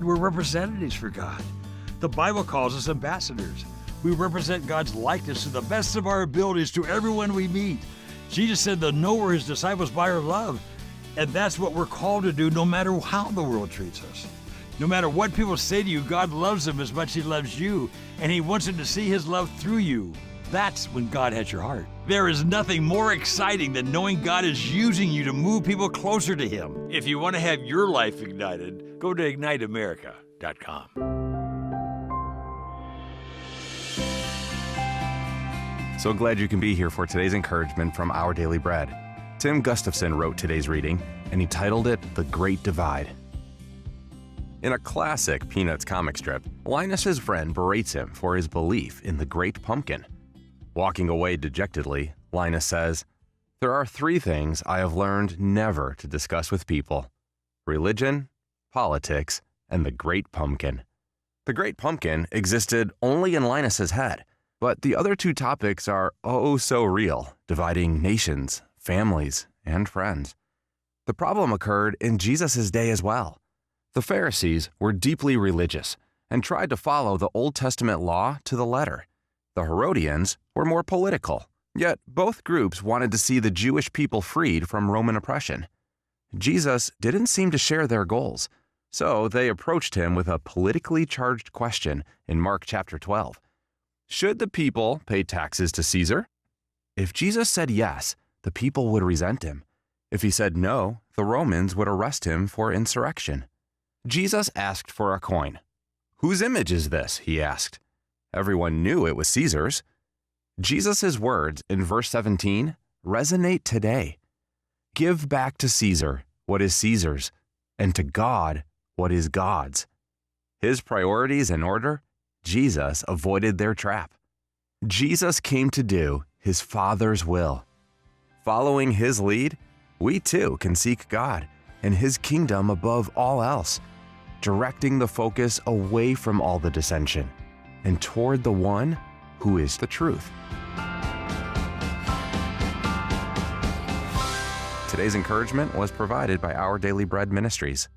We're representatives for God. The Bible calls us ambassadors. We represent God's likeness to the best of our abilities to everyone we meet. Jesus said they'll know we're his disciples by our love. And that's what we're called to do no matter how the world treats us. No matter what people say to you, God loves them as much as he loves you, and he wants them to see his love through you. That's when God has your heart. There is nothing more exciting than knowing God is using you to move people closer to him. If you want to have your life ignited, go to igniteamerica.com. So glad you can be here for today's encouragement from Our Daily Bread. Tim Gustafson wrote today's reading, and he titled it The Great Divide. In a classic Peanuts comic strip, Linus's friend berates him for his belief in the Great Pumpkin. Walking away dejectedly, Linus says, "There are 3 things I have learned never to discuss with people: religion, politics, and the Great Pumpkin." The Great Pumpkin existed only in Linus's head, but the other 2 topics are oh so real, dividing nations, families, and friends. The problem occurred in Jesus' day as well. The Pharisees were deeply religious and tried to follow the Old Testament law to the letter. The Herodians were more political, yet both groups wanted to see the Jewish people freed from Roman oppression. Jesus didn't seem to share their goals, so they approached him with a politically charged question in Mark chapter 12. Should the people pay taxes to Caesar? If Jesus said yes, the people would resent him. If he said no, the Romans would arrest him for insurrection. Jesus asked for a coin. "Whose image is this?" he asked. Everyone knew it was Caesar's. Jesus' words in verse 17 resonate today. Give back to Caesar what is Caesar's, and to God what is God's. His priorities in order, Jesus avoided their trap. Jesus came to do his Father's will. Following his lead, we too can seek God and his kingdom above all else, directing the focus away from all the dissension and toward the one who is the truth. Today's encouragement was provided by Our Daily Bread Ministries.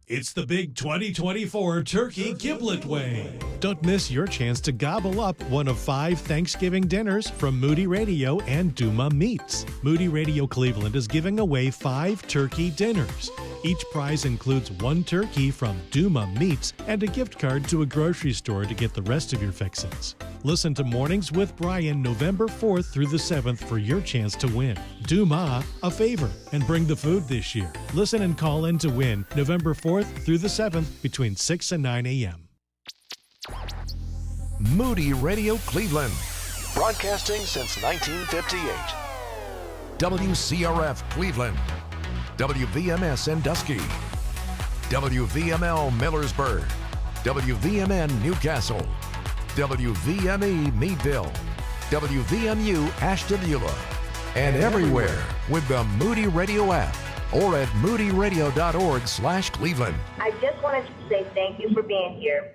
It's the big 2024 Turkey Giblet Way. Don't miss your chance to gobble up one of 5 Thanksgiving dinners from Moody Radio and Duma Meats. Moody Radio Cleveland is giving away 5 turkey dinners. Each prize includes 1 turkey from Duma Meats and a gift card to a grocery store to get the rest of your fixins. Listen to Mornings with Brian November 4th through the 7th for your chance to win. Do Ma a favor and bring the food this year. Listen and call in to win November 4th through the 7th between 6 and 9 a.m. Moody Radio Cleveland, broadcasting since 1958. WCRF Cleveland, WVMS Sandusky, WVML Millersburg, WVMN Newcastle, WVME Meadville, WVMU Ashtabula, and everywhere with the Moody Radio app or at moodyradio.org/Cleveland. I just wanted to say thank you for being here.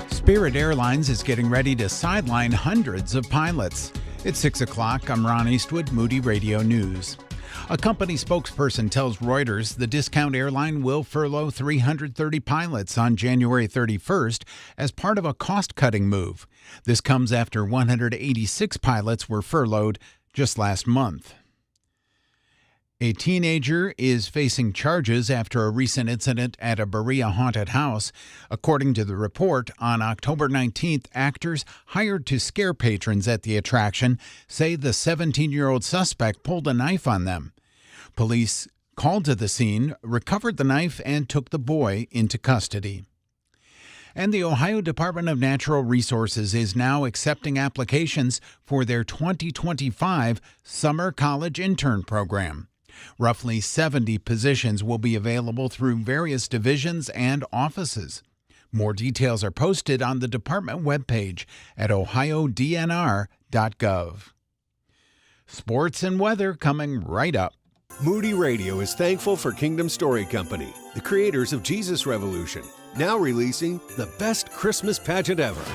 Spirit Airlines is getting ready to sideline hundreds of pilots. It's 6 o'clock. I'm Ron Eastwood, Moody Radio News. A company spokesperson tells Reuters the discount airline will furlough 330 pilots on January 31st as part of a cost-cutting move. This comes after 186 pilots were furloughed just last month. A teenager is facing charges after a recent incident at a Berea haunted house. According to the report, on October 19th, actors hired to scare patrons at the attraction say the 17-year-old suspect pulled a knife on them. Police called to the scene, recovered the knife, and took the boy into custody. And the Ohio Department of Natural Resources is now accepting applications for their 2025 Summer College Intern Program. Roughly 70 positions will be available through various divisions and offices. More details are posted on the department webpage at ohiodnr.gov. Sports and weather coming right up. Moody Radio is thankful for Kingdom Story Company, the creators of Jesus Revolution, now releasing the best Christmas pageant ever.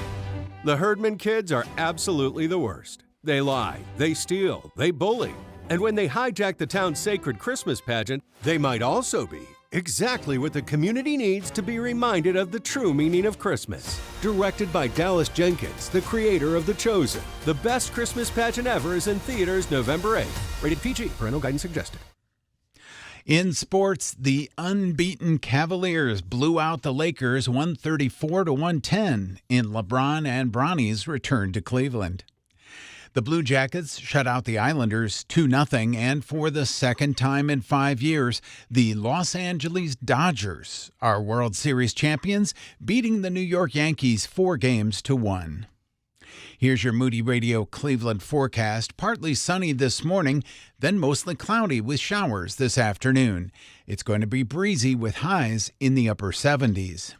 The Herdman kids are absolutely the worst. They lie, they steal, they bully. And when they hijack the town's sacred Christmas pageant, they might also be exactly what the community needs to be reminded of the true meaning of Christmas. Directed by Dallas Jenkins, the creator of The Chosen, the best Christmas pageant ever is in theaters November 8th. Rated PG. Parental guidance suggested. In sports, the unbeaten Cavaliers blew out the Lakers 134-110 in LeBron and Bronny's return to Cleveland. The Blue Jackets shut out the Islanders 2-0, and for the second time in 5 years, the Los Angeles Dodgers are World Series champions, beating the New York Yankees 4-1. Here's your Moody Radio Cleveland forecast. Partly sunny this morning, then mostly cloudy with showers this afternoon. It's going to be breezy with highs in the upper 70s.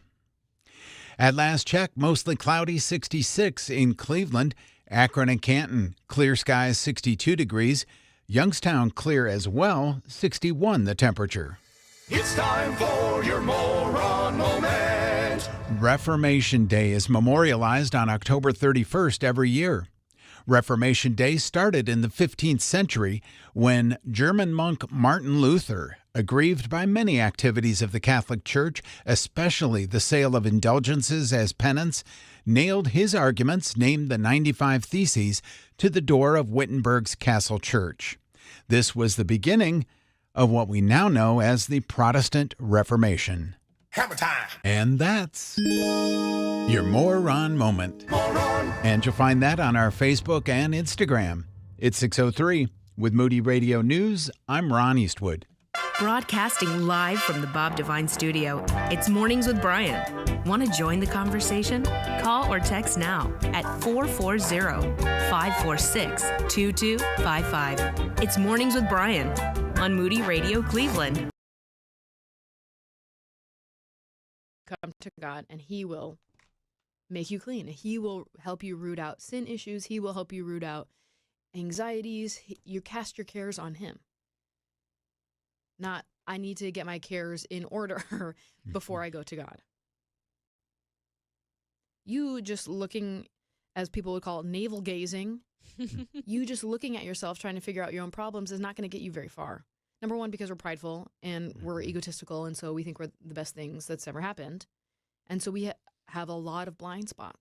At last check, mostly cloudy, 66 in Cleveland. Akron and Canton, clear skies, 62 degrees. Youngstown, clear as well, 61 the temperature. It's time for your Moron Moment. Reformation Day is memorialized on October 31st every year. Reformation Day started in the 15th century when German monk Martin Luther, aggrieved by many activities of the Catholic Church, especially the sale of indulgences as penance, nailed his arguments, named the 95 Theses, to the door of Wittenberg's Castle Church. This was the beginning of what we now know as the Protestant Reformation. Hammer time. And that's your Moron Moment. Moron. And you'll find that on our Facebook and Instagram. It's 6:03. With Moody Radio News, I'm Ron Eastwood. Broadcasting live from the Bob Devine Studio, it's Mornings with Brian. Want to join the conversation? Call or text now at 440-546-2255. It's Mornings with Brian on Moody Radio Cleveland. Come to God and He will make you clean. He will help you root out sin issues. He will help you root out anxieties. You cast your cares on Him. Not, I need to get my cares in order before I go to God. You just looking, as people would call it, navel gazing, you just looking at yourself trying to figure out your own problems is not going to get you very far. Number one, because we're prideful and we're egotistical, and so we think we're the best things that's ever happened. And so we have a lot of blind spots.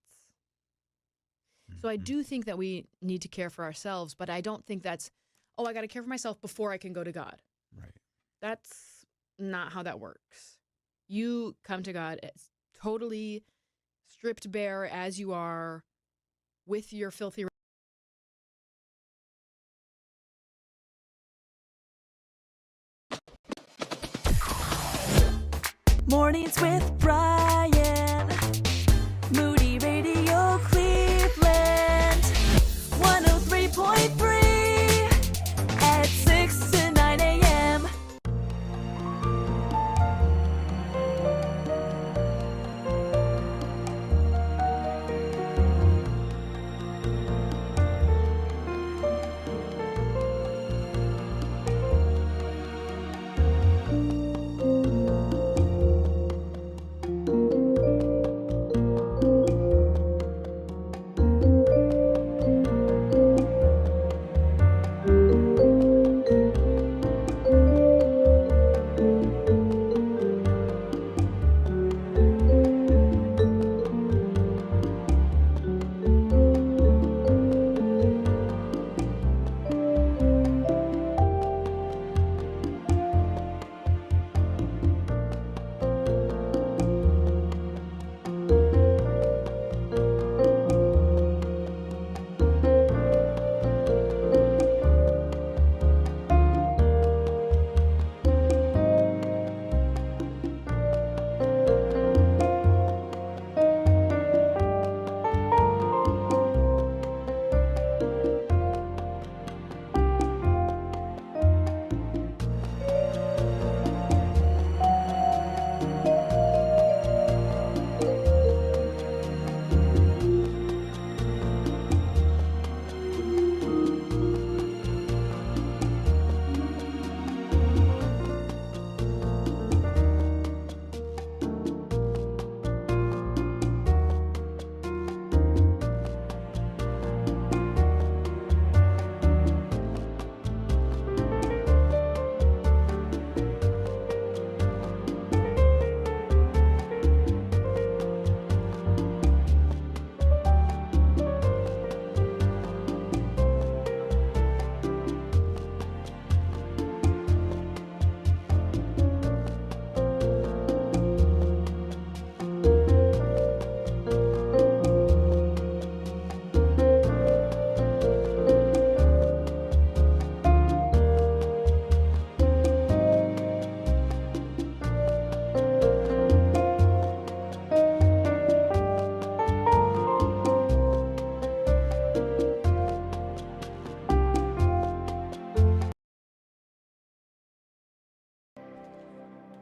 So I do think that we need to care for ourselves, but I don't think that's, oh, I got to care for myself before I can go to God. Right. That's not how that works. You come to God as totally stripped bare as you are with your filthy. Mornings with Brian. Moody Radio Cleveland. 103.3 at 6 to 9 a.m.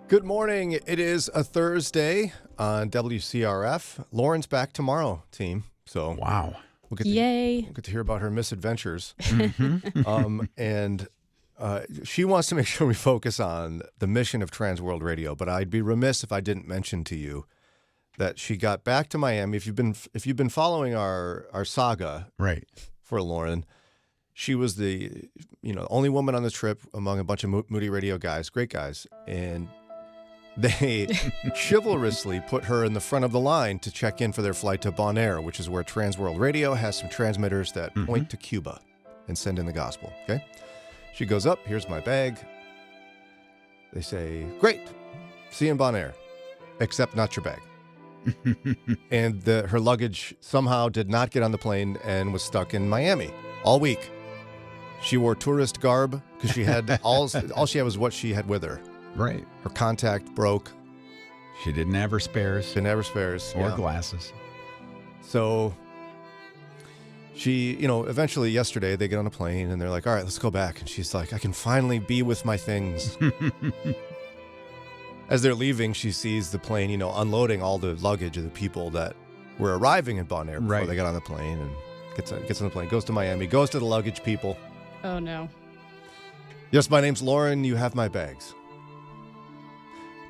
Good morning. It is a Thursday on WCRF. Lauren's back tomorrow, team. So wow, we'll get Yay. we'll get to hear about her misadventures. And she wants to make sure we focus on the mission of Trans World Radio. But I'd be remiss if I didn't mention to you that she got back to Miami. If you've been following our saga, right, for Lauren. She was the only woman on the trip among a bunch of Moody Radio guys, great guys, and they chivalrously put her in the front of the line to check in for their flight to Bonaire, which is where Trans World Radio has some transmitters that point to Cuba and send in the gospel. Okay, she goes up. Here's my bag. They say, "Great, see you in Bonaire, except not your bag." And her luggage somehow did not get on the plane and was stuck in Miami all week. She wore tourist garb because she had all she had was what she had with her. Right. Her contact broke. She didn't have her spares. Or glasses. So she, eventually yesterday they get on a plane and they're like, all right, let's go back. And she's like, I can finally be with my things. As they're leaving, she sees the plane, unloading all the luggage of the people that were arriving in Bonaire before they got on the plane, and gets on the plane, goes to Miami, goes to the luggage people. Oh, no. Yes, my name's Lauren. You have my bags.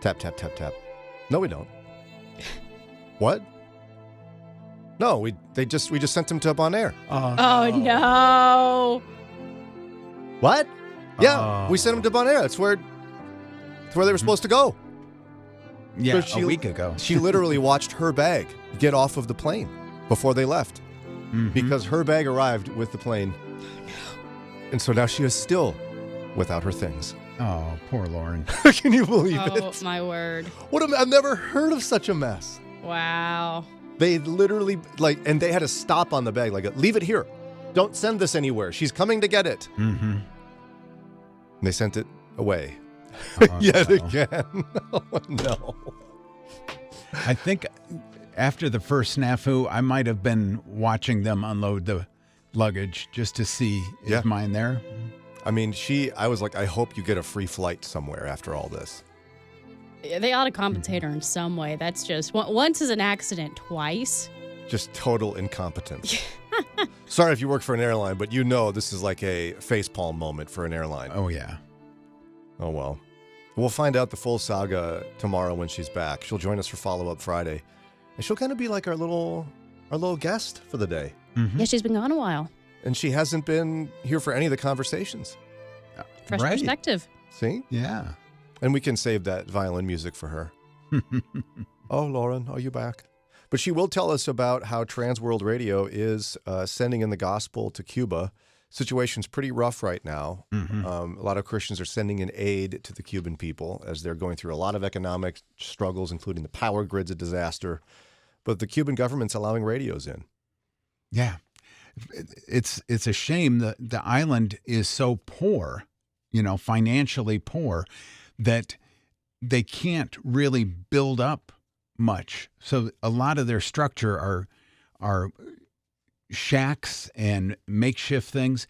Tap, tap, tap, tap. No, we don't. What? No, we just sent them to Bonaire. Oh, no. What? Yeah, we sent them to Bonaire. That's where they were supposed to go. Yeah, So a week ago. She literally watched her bag get off of the plane before they left because her bag arrived with the plane. And so now she is still without her things. Oh, poor Lauren. Can you believe it? Oh, my word. I've never heard of such a mess. Wow. They literally, and they had to stop on the bag, leave it here. Don't send this anywhere. She's coming to get it. Mm-hmm. And they sent it away. Oh, Yet no. again. Oh, no. I think after the first snafu, I might have been watching them unload the luggage just to see, is mine there? I mean, I was like, I hope you get a free flight somewhere after all this. They ought to compensate her in some way. That's just, once is an accident, twice. Just total incompetence. Sorry if you work for an airline, but this is like a facepalm moment for an airline. Oh, yeah. Oh, well. We'll find out the full saga tomorrow when she's back. She'll join us for Follow-Up Friday. And she'll kind of be like our little guest for the day. Yeah, she's been gone a while. And she hasn't been here for any of the conversations. Fresh perspective. See? Yeah. And we can save that violin music for her. Oh, Lauren, are you back? But she will tell us about how Trans World Radio is sending in the gospel to Cuba. Situation's pretty rough right now. A lot of Christians are sending in aid to the Cuban people as they're going through a lot of economic struggles, including the power grid's a disaster. But the Cuban government's allowing radios in. Yeah. It's a shame that the island is so poor, financially poor, that they can't really build up much. So a lot of their structure are shacks and makeshift things,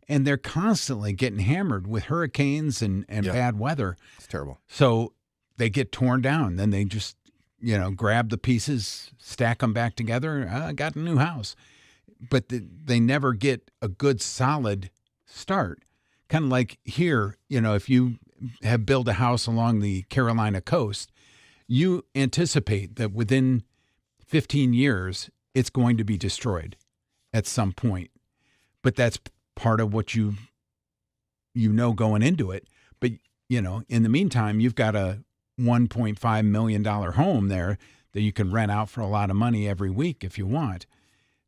and they're constantly getting hammered with hurricanes and bad weather. It's terrible. So they get torn down. Then they just, grab the pieces, stack them back together. Got a new house. But they never get a good solid start. Kind of like here, if you have built a house along the Carolina coast, you anticipate that within 15 years, it's going to be destroyed at some point. But that's part of what you going into it. But, in the meantime, you've got a $1.5 million home there that you can rent out for a lot of money every week if you want.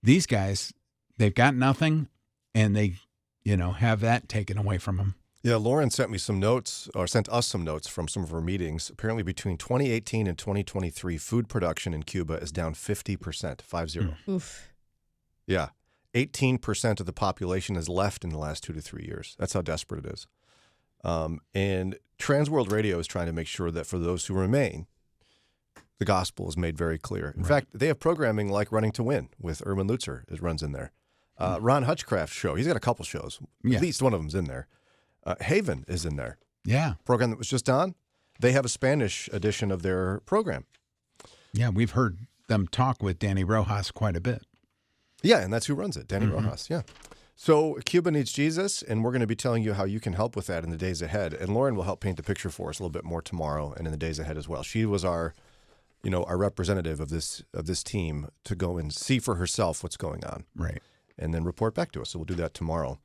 These guys, they've got nothing, and they, have that taken away from them. Yeah, Lauren sent us some notes from some of her meetings. Apparently between 2018 and 2023, food production in Cuba is down 50%, 50. Oof. Yeah. 18% of the population has left in the last 2 to 3 years. That's how desperate it is. And Trans World Radio is trying to make sure that for those who remain, the gospel is made very clear. In fact, they have programming like Running to Win with Erwin Lutzer. It runs in there. Ron Hutchcraft's show. He's got a couple shows. At least one of them's in there. Haven is in there. Yeah. Program that was just on. they have a Spanish edition of their program. Yeah, we've heard them talk with Danny Rojas quite a bit. Yeah, and that's who runs it, Danny Rojas, yeah. So Cuba Needs Jesus, and we're going to be telling you how you can help with that in the days ahead. And Lauren will help paint the picture for us a little bit more tomorrow and in the days ahead as well. She was our representative of this team to go and see for herself what's going on. Right. And then report back to us. So we'll do that tomorrow.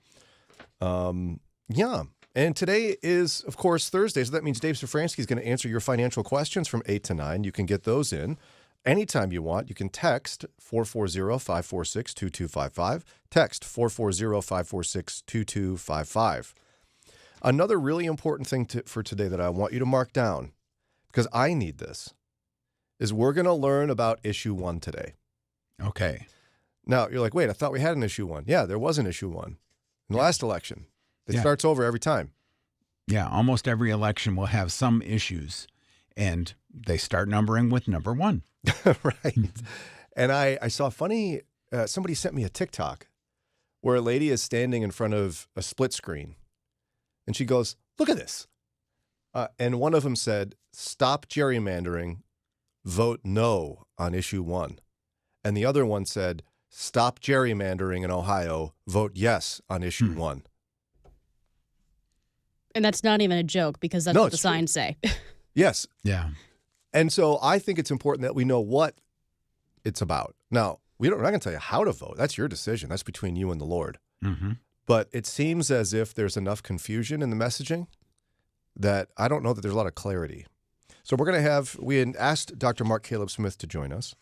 Yeah. And today is, of course, Thursday. So that means Dave Safransky is going to answer your financial questions from 8 to 9. You can get those in anytime you want. You can text 440-546-2255. Text 440-546-2255. Another really important thing for today that I want you to mark down, because I need this, is we're going to learn about issue 1 today. Okay. Now, you're like, wait, I thought we had an issue 1. Yeah, there was an issue 1 in the last election. It starts over every time. Yeah, almost every election will have some issues, and they start numbering with number 1. Right. And I saw funny, somebody sent me a TikTok where a lady is standing in front of a split screen, and she goes, look at this. And one of them said, stop gerrymandering, vote no on issue 1. And the other one said, stop gerrymandering in Ohio, vote yes on issue 1. And that's not even a joke, because that's what the signs say. Yes. Yeah. And so I think it's important that we know what it's about. Now, we're not going to tell you how to vote. That's your decision. That's between you and the Lord. Mm-hmm. But it seems as if there's enough confusion in the messaging that I don't know that there's a lot of clarity. So we had asked Dr. Mark Caleb Smith to join us.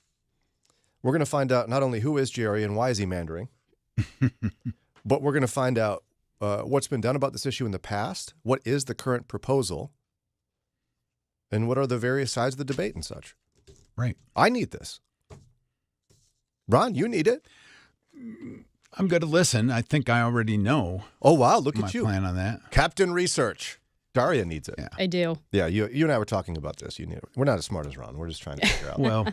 We're going to find out not only who is Jerry and why is he mandering, but we're going to find out what's been done about this issue in the past, what is the current proposal, and what are the various sides of the debate and such. Right. I need this. Ron, you need it. I'm going to listen. I think I already know. Oh, wow. Look my at you. Plan on that. Captain Research. Daria needs it. Yeah. I do. Yeah, you and I were talking about this. We're not as smart as Ron. We're just trying to figure out. Well,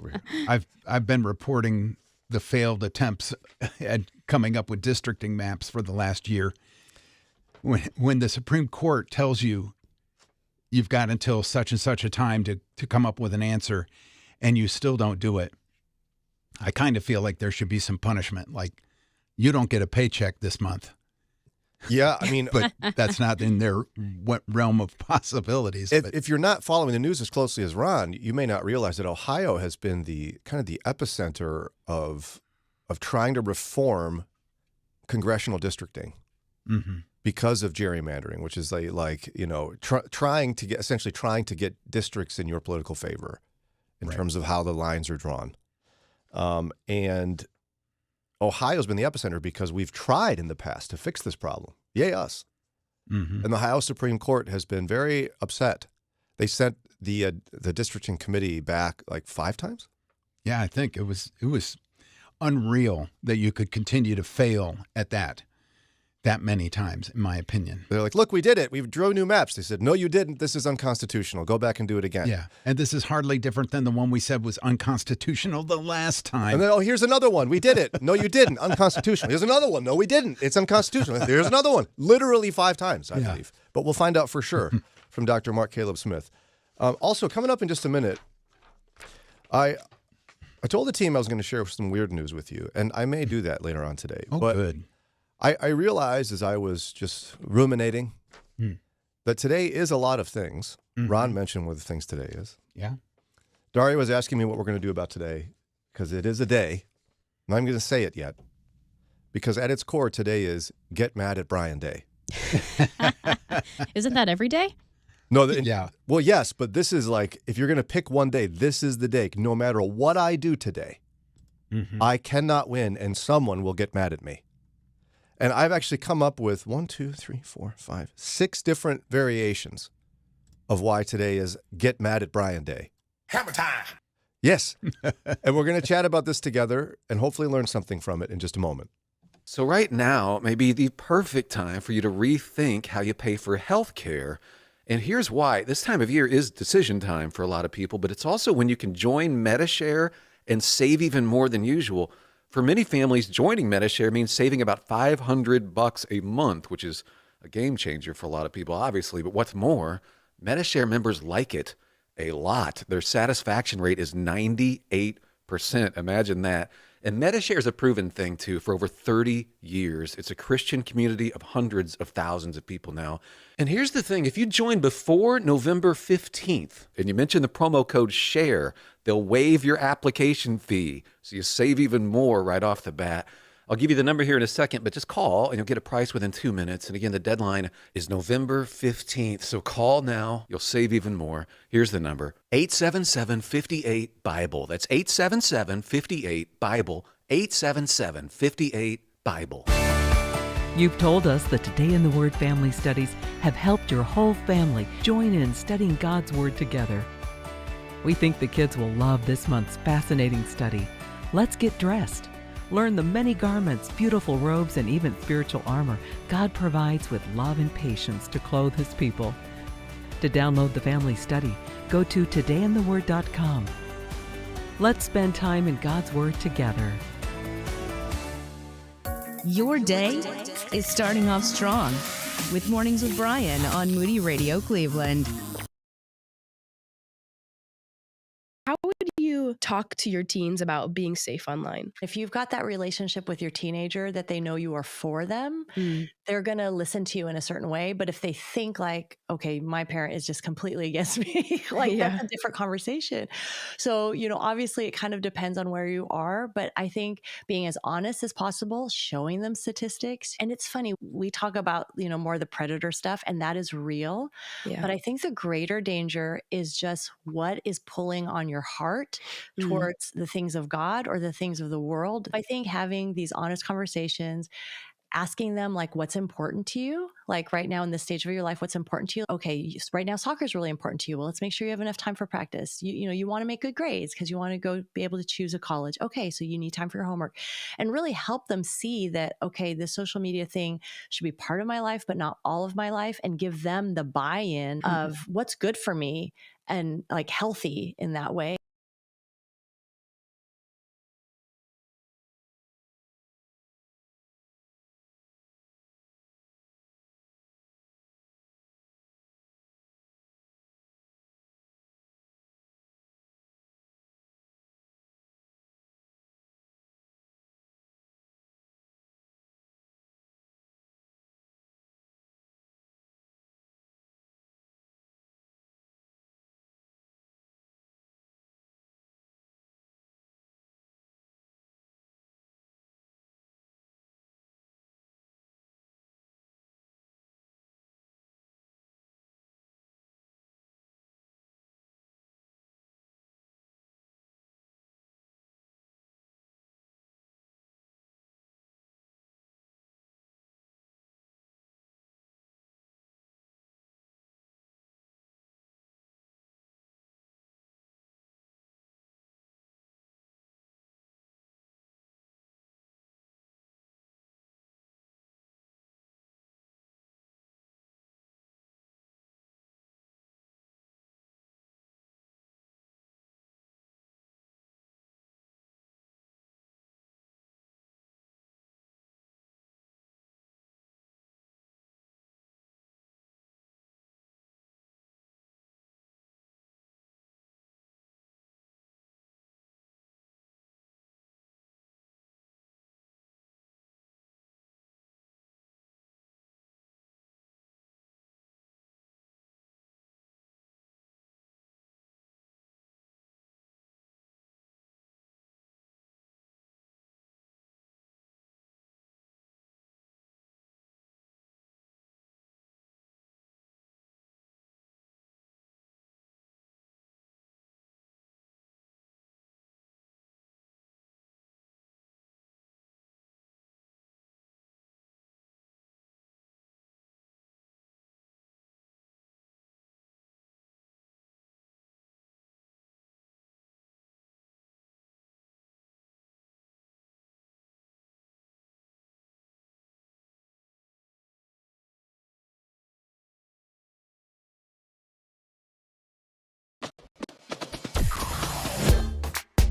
I've been reporting the failed attempts at coming up with districting maps for the last year. When the Supreme Court tells you you've got until such and such a time to come up with an answer, and you still don't do it, I kind of feel like there should be some punishment. Like, you don't get a paycheck this month. Yeah, I mean, but that's not in their realm of possibilities. If you're not following the news as closely as Ron, you may not realize that Ohio has been the epicenter of trying to reform congressional districting because of gerrymandering, which is trying to get districts in your political favor in terms of how the lines are drawn. And Ohio's been the epicenter because we've tried in the past to fix this problem. Yay, us. And the Ohio Supreme Court has been very upset. They sent the districting committee back like 5 times. Yeah, I think it was unreal that you could continue to fail at that many times, in my opinion. They're like, look, we did it. We drew new maps. They said, no, you didn't. This is unconstitutional. Go back and do it again. Yeah, and this is hardly different than the one we said was unconstitutional the last time. And then, oh, here's another one. We did it. No, you didn't. Unconstitutional. Here's another one. No, we didn't. It's unconstitutional. Here's another one. Literally 5 times, I believe. But we'll find out for sure from Dr. Mark Caleb Smith. Also, coming up in just a minute, I told the team I was going to share some weird news with you, and I may do that later on today. Oh, but good. I realized as I was just ruminating that today is a lot of things. Ron mentioned what the things today is. Yeah. Daria was asking me what we're going to do about today because it is a day. I'm not going to say it yet because at its core, today is Get Mad at Brian Day. Isn't that every day? No, yeah. Well, yes, but this is like, if you're going to pick one day, this is the day. No matter what I do today, I cannot win and someone will get mad at me. And I've actually come up with 6 different variations of why today is Get Mad at Brian Day. Hammer time. Yes. And we're going to chat about this together and hopefully learn something from it in just a moment. So right now may be the perfect time for you to rethink how you pay for health care. And here's why. This time of year is decision time for a lot of people, but it's also when you can join Medi-Share and save even more than usual. For many families, joining Medi-Share means saving about $500 a month, which is a game changer for a lot of people, obviously. But what's more, Medi-Share members like it a lot. Their satisfaction rate is 98%. Imagine that. And Medi-Share is a proven thing, too, for over 30 years. It's a Christian community of hundreds of thousands of people now. And here's the thing. If you join before November 15th and you mention the promo code SHARE, they'll waive your application fee, so you save even more right off the bat. I'll give you the number here in a second, but just call and you'll get a price within 2 minutes. And again, the deadline is November 15th. So call now. You'll save even more. Here's the number, 877-58-BIBLE. That's 877-58-BIBLE, 877-58-BIBLE. You've told us that Today in the Word Family Studies have helped your whole family join in studying God's Word together. We think the kids will love this month's fascinating study. Let's get dressed. Learn the many garments, beautiful robes, and even spiritual armor God provides with love and patience to clothe His people. To download the family study, go to todayintheword.com. Let's spend time in God's Word together. Your day is starting off strong with Mornings with Brian on Moody Radio Cleveland. How would you talk to your teens about being safe online? If you've got that relationship with your teenager that they know you are for them, they're going to listen to you in a certain way. But if they think like, okay, my parent is just completely against me, that's a different conversation. So, obviously it kind of depends on where you are, but I think being as honest as possible, showing them statistics. And it's funny, we talk about, more the predator stuff, and that is real. Yeah. But I think the greater danger is just what is pulling on your heart towards the things of God or the things of the world. I think having these honest conversations, asking them like, what's important to you? Like right now in this stage of your life, what's important to you? Okay, right now soccer is really important to you. Well, let's make sure you have enough time for practice. You want to make good grades because you want to go be able to choose a college. Okay, so you need time for your homework, and really help them see that, okay, this social media thing should be part of my life, but not all of my life, and give them the buy-in of what's good for me and like healthy in that way.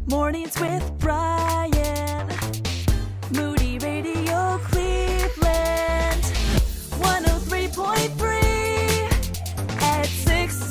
Mornings with Brian, Moody Radio Cleveland, 103.3 at 6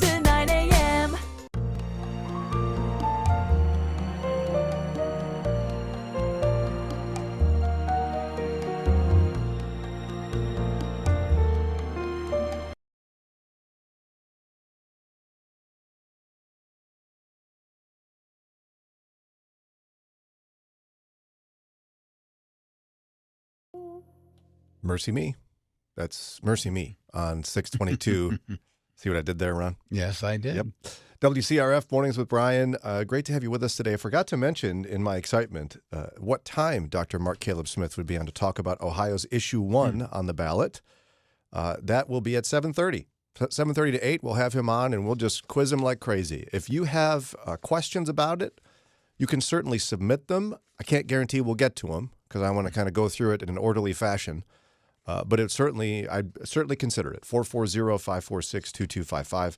Mercy Me. That's Mercy Me on 622. See what I did there, Ron? Yes, I did. Yep. WCRF Mornings with Brian. Great to have you with us today. I forgot to mention in my excitement what time Dr. Mark Caleb Smith would be on to talk about Ohio's Issue 1 on the ballot. That will be at 7:30. 7:30 to 8, we'll have him on, and we'll just quiz him like crazy. If you have questions about it, you can certainly submit them. I can't guarantee we'll get to them because I want to kind of go through it in an orderly fashion. But I'd certainly consider it. 440-546-2255.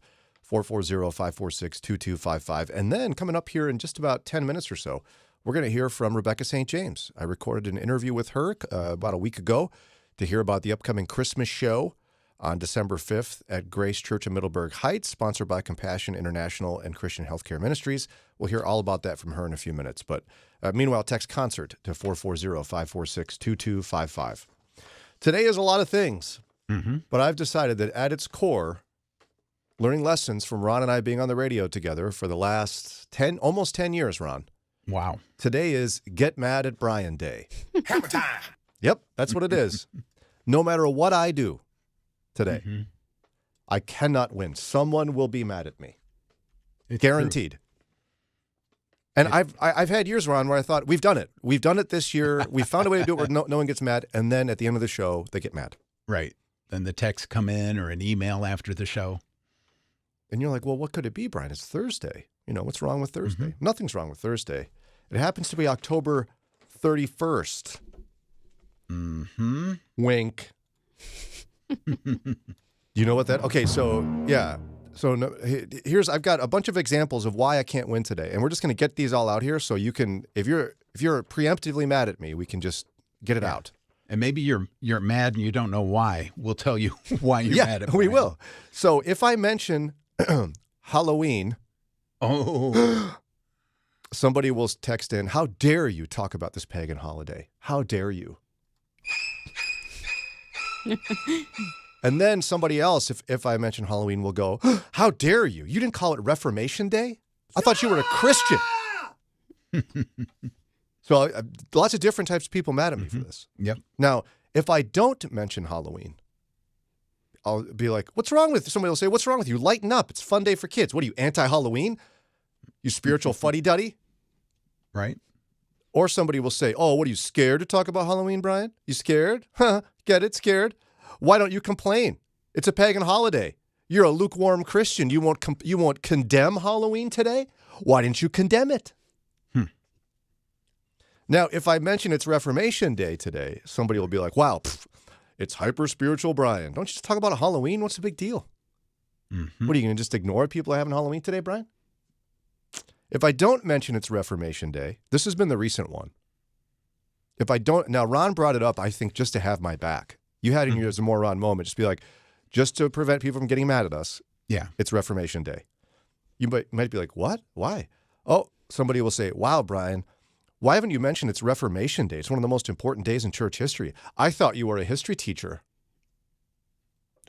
440-546-2255. And then coming up here in just about 10 minutes or so, we're going to hear from Rebecca St. James. I recorded an interview with her about a week ago to hear about the upcoming Christmas show on December 5th at Grace Church in Middleburg Heights, sponsored by Compassion International and Christian Healthcare Ministries. We'll hear all about that from her in a few minutes. But meanwhile, text concert to 440-546-2255. Today is a lot of things, but I've decided that at its core, learning lessons from Ron and I being on the radio together for the last almost 10 years, Ron. Wow. Today is Get Mad at Brian Day. Hammer time. Yep, that's what it is. No matter what I do today, I cannot win. Someone will be mad at me. It's guaranteed. True. And I've had years, Ron, where I thought, we've done it. We've done it this year. We found a way to do it where no one gets mad. And then at the end of the show, they get mad. Right. Then the texts come in or an email after the show. And you're like, well, what could it be, Brian? It's Thursday. What's wrong with Thursday? Nothing's wrong with Thursday. It happens to be October 31st. Wink. You know what that? Okay, so, yeah. So I've got a bunch of examples of why I can't win today, and we're just going to get these all out here so you can, if you're preemptively mad at me, we can just get it out. And maybe you're mad and you don't know why. We'll tell you why you're mad at me. We will. So if I mention Halloween, somebody will text in, how dare you talk about this pagan holiday? How dare you? And then somebody else, if I mention Halloween, will go, how dare you? You didn't call it Reformation Day? I thought you were a Christian. So lots of different types of people mad at me for this. Yep. Now, if I don't mention Halloween, I'll be like, what's wrong with you? Somebody will say, what's wrong with you? Lighten up. It's a fun day for kids. What are you, anti-Halloween? You spiritual fuddy-duddy? Right. Or somebody will say, oh, what are you, scared to talk about Halloween, Brian? You scared? Huh? Get it? Scared? Why don't you complain? It's a pagan holiday. You're a lukewarm Christian. You won't condemn Halloween today? Why didn't you condemn it? Now, if I mention it's Reformation Day today, somebody will be like, wow, it's hyper-spiritual Brian. Don't you just talk about Halloween? What's the big deal? What, are you going to just ignore people having Halloween today, Brian? If I don't mention it's Reformation Day, this has been the recent one. If I don't, now Ron brought it up, I think, just to have my back. You had in your as a more Ron moment, just be like, just to prevent people from getting mad at us. Yeah. It's Reformation Day. You might be like, what? Why? Oh, somebody will say, wow, Brian, why haven't you mentioned it's Reformation Day? It's one of the most important days in church history. I thought you were a history teacher.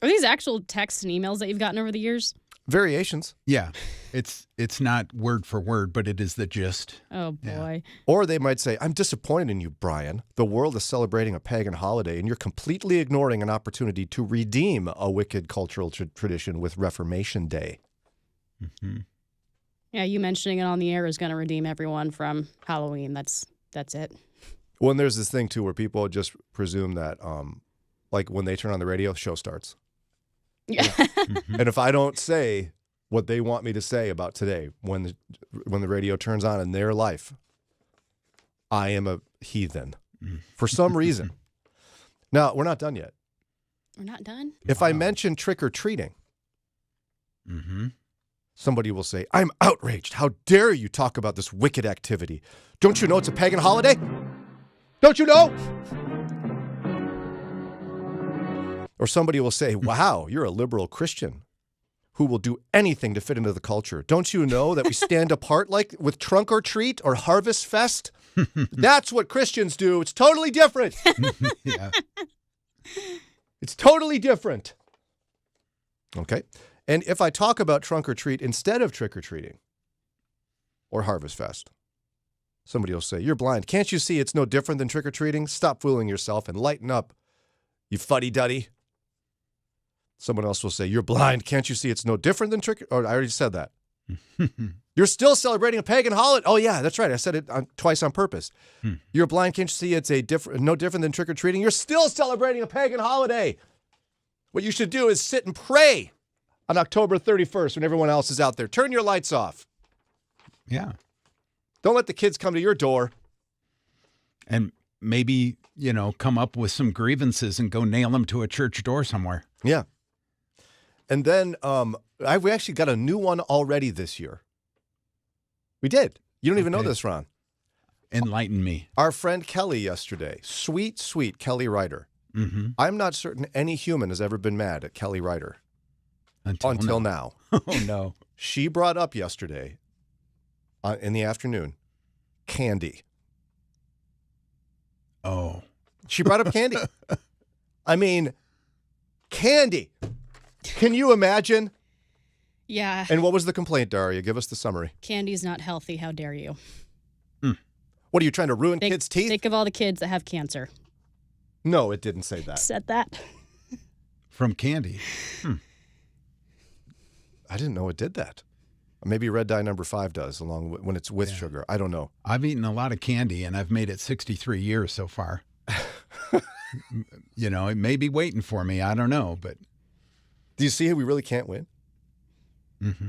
Are these actual texts and emails that you've gotten over the years? Variations. Yeah. It's not word for word, but it is the gist. Oh, boy. Yeah. Or they might say, I'm disappointed in you, Brian. The world is celebrating a pagan holiday, and you're completely ignoring an opportunity to redeem a wicked cultural tradition with Reformation Day. Yeah, you mentioning it on the air is going to redeem everyone from Halloween. That's it. Well, and there's this thing, too, where people just presume that, like, when they turn on the radio, the show starts. Yeah. And if I don't say what they want me to say about today, when the radio turns on in their life, I am a heathen for some reason. Now, we're not done yet. We're not done? If I mention trick-or-treating, somebody will say, I'm outraged. How dare you talk about this wicked activity? Don't you know it's a pagan holiday? Don't you know? Or somebody will say, wow, you're a liberal Christian who will do anything to fit into the culture. Don't you know that we stand apart like with Trunk or Treat or Harvest Fest? That's what Christians do. It's totally different. Yeah. It's totally different. Okay. And if I talk about Trunk or Treat instead of trick or treating or Harvest Fest, somebody will say, you're blind. Can't you see it's no different than trick or treating? Stop fooling yourself and lighten up. You fuddy-duddy. Someone else will say, you're blind. Can't you see it's no different than trick? Oh, I already said that. You're still celebrating a pagan holiday. Oh, yeah, that's right. I said it twice on purpose. You're blind. Can't you see it's no different than trick-or-treating? You're still celebrating a pagan holiday. What you should do is sit and pray on October 31st when everyone else is out there. Turn your lights off. Yeah. Don't let the kids come to your door. And maybe, come up with some grievances and go nail them to a church door somewhere. Yeah. And then we actually got a new one already this year. We did. You don't even know this, Ron. Enlighten me. Our friend Kelly yesterday. Sweet, sweet Kelly Ryder. Mm-hmm. I'm not certain any human has ever been mad at Kelly Ryder. Until now. Oh, no. She brought up yesterday in the afternoon candy. Oh. She brought up candy. I mean, candy. Can you imagine? Yeah. And what was the complaint, Daria? Give us the summary. Candy's not healthy. How dare you? What, are you trying to ruin kids' teeth? Think of all the kids that have cancer. No, it didn't say that. Said that. From candy. I didn't know it did that. Maybe red dye number 5 does, when it's with sugar. I don't know. I've eaten a lot of candy, and I've made it 63 years so far. It may be waiting for me. I don't know, but... Do you see how we really can't win? Mm-hmm.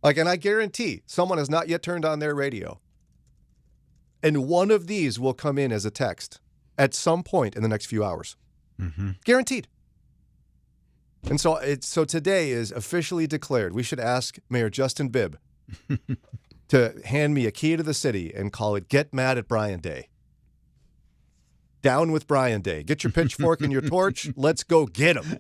And I guarantee someone has not yet turned on their radio. And one of these will come in as a text at some point in the next few hours. Mm-hmm. Guaranteed. And so today is officially declared. We should ask Mayor Justin Bibb to hand me a key to the city and call it Get Mad at Brian Day. Down with Brian Day. Get your pitchfork and your torch. Let's go get him.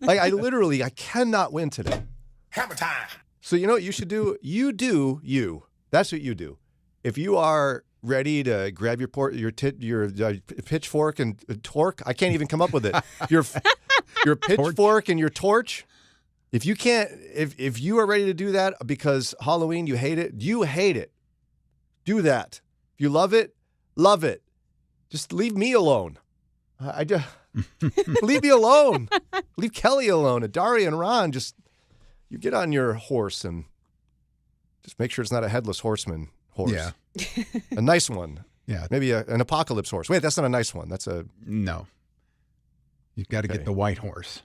I cannot win today. Hammer time. So you know what you should do? You do you. That's what you do. If you are ready to grab your pitchfork and torque, I can't even come up with it. Your pitchfork and your torch. If you can't, if you are ready to do that because Halloween, you hate it. Do that. If you love it, love it. Just leave me alone. I just leave me alone. Leave Kelly alone. And Daria and Ron, you get on your horse and just make sure it's not a headless horseman horse. Yeah. A nice one. Yeah. Maybe an apocalypse horse. Wait, that's not a nice one. That's a... No. You've got to get the white horse.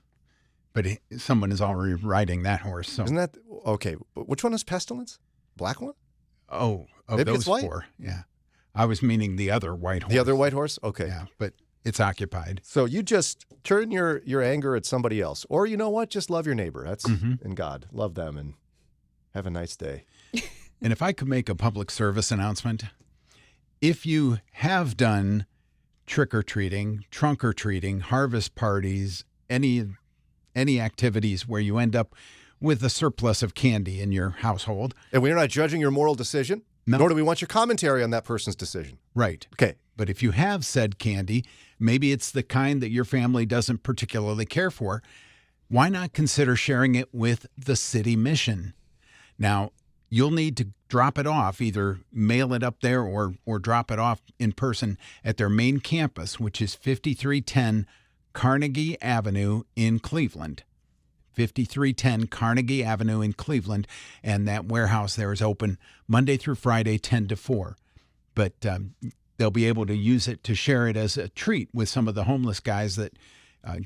But someone is already riding that horse. So. Isn't that... Okay. Which one is Pestilence? Black one? Oh, of Maybe those it's white? 4. Yeah. I was meaning the other white horse. The other white horse? Okay. Yeah, but it's occupied. So you just turn your anger at somebody else. Or you know what? Just love your neighbor. That's in God. Love them and have a nice day. And if I could make a public service announcement, if you have done trick-or-treating, trunk-or-treating, harvest parties, any activities where you end up with a surplus of candy in your household. And we're not judging your moral decision, nor do we want your commentary on that person's decision. Right. Okay. But if you have said candy, maybe it's the kind that your family doesn't particularly care for, why not consider sharing it with the city mission? Now, you'll need to drop it off, either mail it up there or drop it off in person at their main campus, which is 5310 Carnegie Avenue in Cleveland. 5310 Carnegie Avenue in Cleveland, and that warehouse there is open Monday through Friday, 10 to 4. But they'll be able to use it to share it as a treat with some of the homeless guys that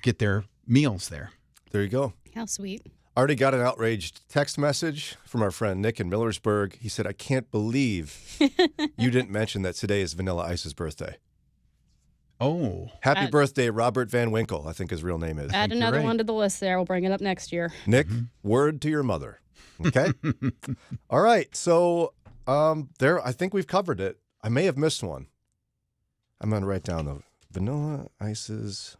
get their meals there. There you go. How sweet. Already got an outraged text message from our friend Nick in Millersburg. He said, I can't believe you didn't mention that today is Vanilla Ice's birthday. Oh. Happy birthday, Robert Van Winkle, I think his real name is. Add another one to the list there. We'll bring it up next year. Nick, word to your mother. Okay? All right. So I think we've covered it. I may have missed one. I'm going to write down the Vanilla Ice's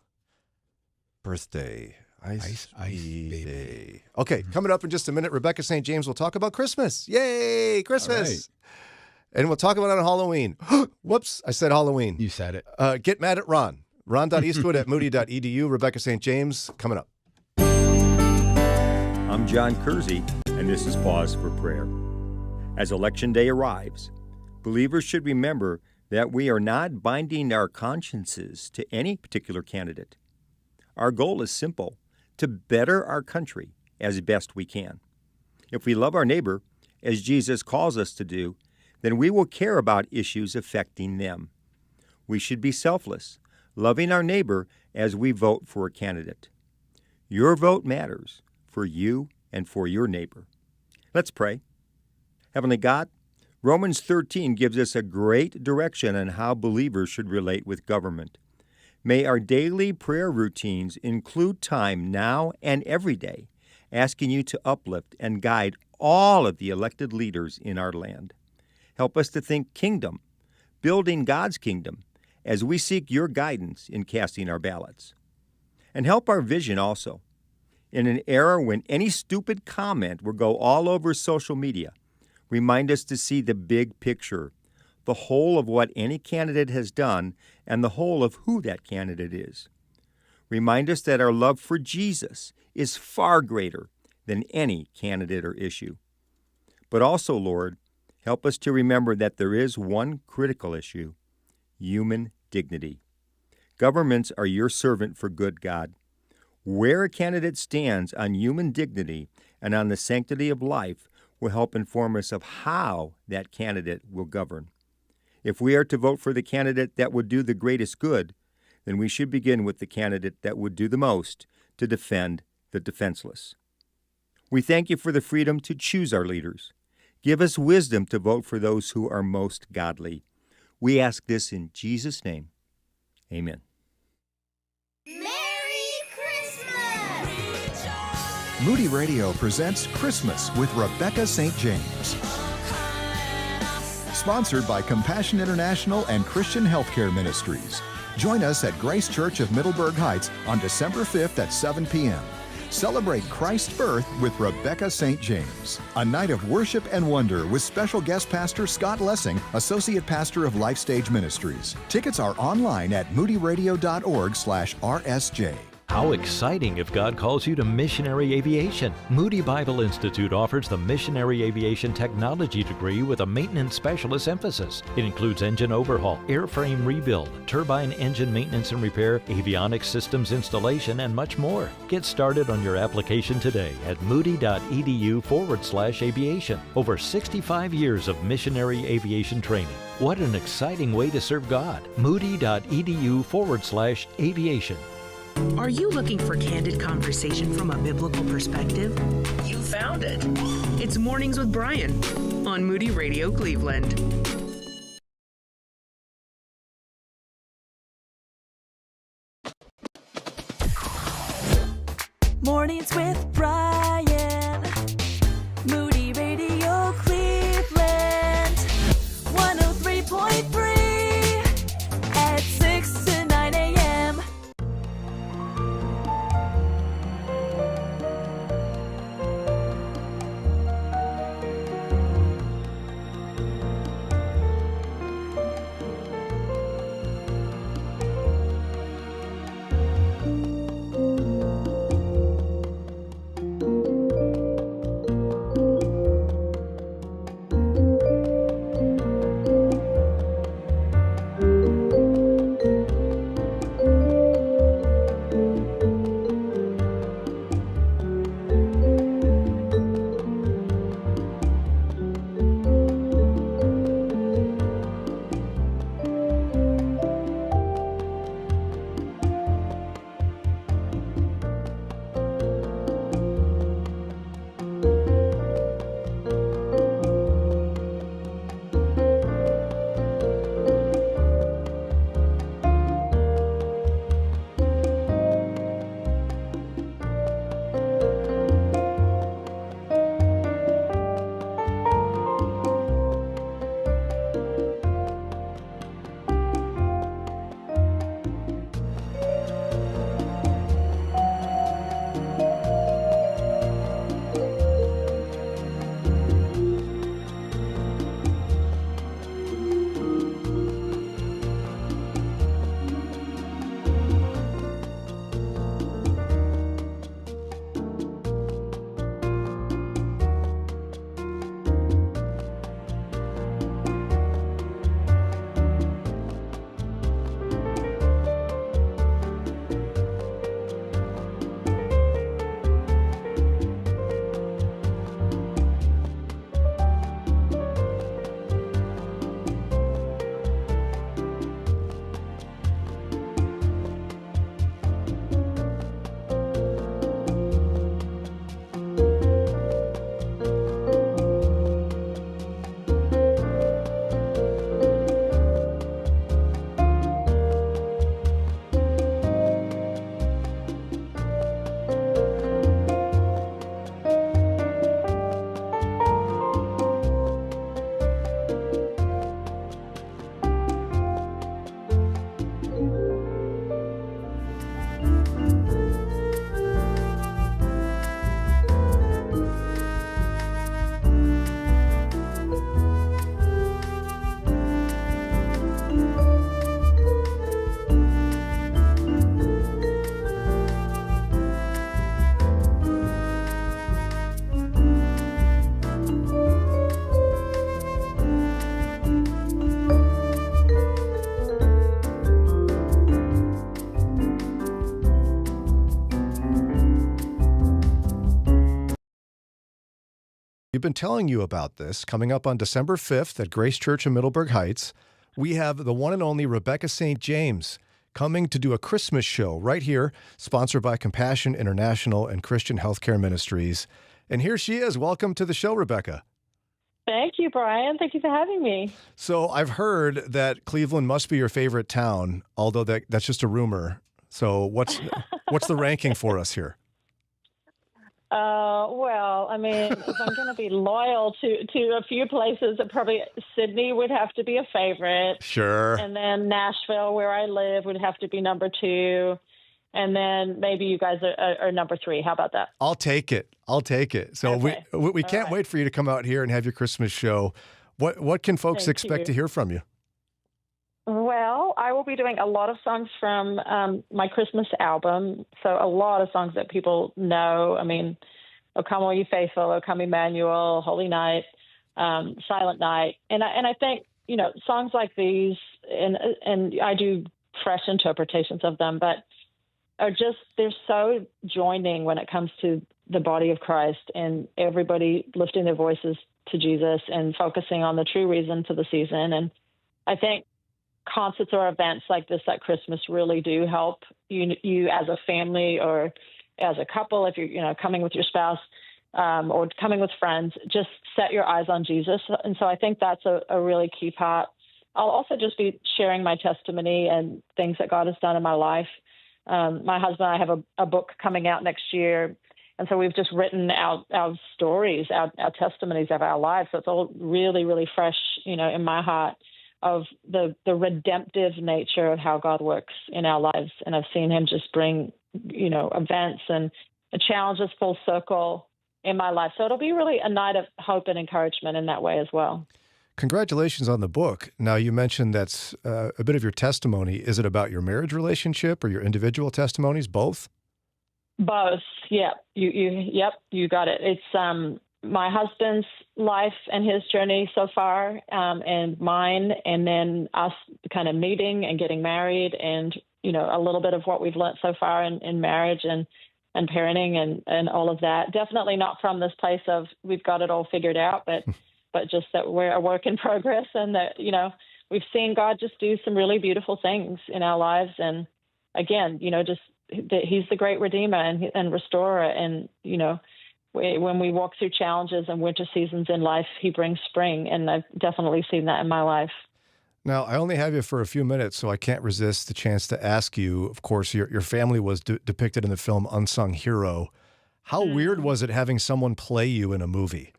birthday. Ice Day. Okay, coming up in just a minute, Rebecca St. James will talk about Christmas. Yay, Christmas. Right. And we'll talk about it on Halloween. Whoops, I said Halloween. You said it. Get mad at Ron. Ron.eastwood@moody.edu. Rebecca St. James coming up. I'm John Kersey, and this is Pause for Prayer. As Election Day arrives, believers should remember that we are not binding our consciences to any particular candidate. Our goal is simple: to better our country as best we can. If we love our neighbor, as Jesus calls us to do, then we will care about issues affecting them. We should be selfless, loving our neighbor as we vote for a candidate. Your vote matters for you and for your neighbor. Let's pray. Heavenly God, Romans 13 gives us a great direction on how believers should relate with government. May our daily prayer routines include time now and every day, asking you to uplift and guide all of the elected leaders in our land. Help us to think kingdom, building God's kingdom, as we seek your guidance in casting our ballots. And help our vision also. In an era when any stupid comment will go all over social media, remind us to see the big picture, the whole of what any candidate has done and the whole of who that candidate is. Remind us that our love for Jesus is far greater than any candidate or issue. But also, Lord, help us to remember that there is one critical issue: human dignity. Governments are your servant for good, God. Where a candidate stands on human dignity and on the sanctity of life will help inform us of how that candidate will govern. If we are to vote for the candidate that would do the greatest good, then we should begin with the candidate that would do the most to defend the defenseless. We thank you for the freedom to choose our leaders. Give us wisdom to vote for those who are most godly. We ask this in Jesus' name. Amen. Moody Radio presents Christmas with Rebecca St. James. Sponsored by Compassion International and Christian Healthcare Ministries. Join us at Grace Church of Middleburg Heights on December 5th at 7 p.m. Celebrate Christ's birth with Rebecca St. James. A night of worship and wonder with special guest pastor Scott Lessing, Associate Pastor of Life Stage Ministries. Tickets are online at moodyradio.org/RSJ. How exciting if God calls you to missionary aviation. Moody Bible Institute offers the Missionary Aviation Technology degree with a maintenance specialist emphasis. It includes engine overhaul, airframe rebuild, turbine engine maintenance and repair, avionics systems installation, and much more. Get started on your application today at moody.edu/aviation. Over 65 years of missionary aviation training. What an exciting way to serve God. moody.edu/aviation. Are you looking for candid conversation from a biblical perspective? You found it. It's Mornings with Brian on Moody Radio Cleveland. Mornings with Brian. Moody Radio Cleveland. 103.3 at 6 to 9 a.m. We've been telling you about this coming up on December 5th at Grace Church in Middleburg Heights. We have the one and only Rebecca St. James coming to do a Christmas show right here, sponsored by Compassion International and Christian Healthcare Ministries. And here she is. Welcome to the show, Rebecca. Thank you, Brian. Thank you for having me. So I've heard that Cleveland must be your favorite town, although that's just a rumor. So what's the ranking for us here? Well, I mean, if I'm going to be loyal to a few places, probably Sydney would have to be a favorite. Sure. And then Nashville, where I live, would have to be number 2. And then maybe you guys are number 3. How about that? I'll take it. So Okay. we can't wait for you to come out here and have your Christmas show. What can folks Thank expect you. to hear from you? Well, I will be doing a lot of songs from my Christmas album. So a lot of songs that people know. I mean, O Come All You Faithful, O Come Emmanuel, Holy Night, Silent Night. And I think, songs like these, and I do fresh interpretations of them, but they're so joining when it comes to the body of Christ and everybody lifting their voices to Jesus and focusing on the true reason for the season. And I think concerts or events like this at Christmas really do help you as a family or as a couple, if you're coming with your spouse or coming with friends, just set your eyes on Jesus. And so I think that's a really key part. I'll also just be sharing my testimony and things that God has done in my life. My husband and I have a book coming out next year. And so we've just written our stories, our testimonies of our lives. So it's all really, really fresh, in my heart of the redemptive nature of how God works in our lives. And I've seen him just bring, events and challenges full circle in my life. So it'll be really a night of hope and encouragement in that way as well. Congratulations on the book. Now, you mentioned that's a bit of your testimony. Is it about your marriage relationship or your individual testimonies, both? Both. Yeah. You got it. It's my husband's life and his journey so far, and mine, and then us kind of meeting and getting married, and a little bit of what we've learned so far in marriage and parenting and all of that. Definitely not from this place of we've got it all figured out, but just that we're a work in progress, and that we've seen God just do some really beautiful things in our lives. And again, just that he's the great redeemer and restorer. And, when we walk through challenges and winter seasons in life, he brings spring. And I've definitely seen that in my life. Now, I only have you for a few minutes, so I can't resist the chance to ask you. Of course, your family was depicted in the film Unsung Hero. How weird was it having someone play you in a movie?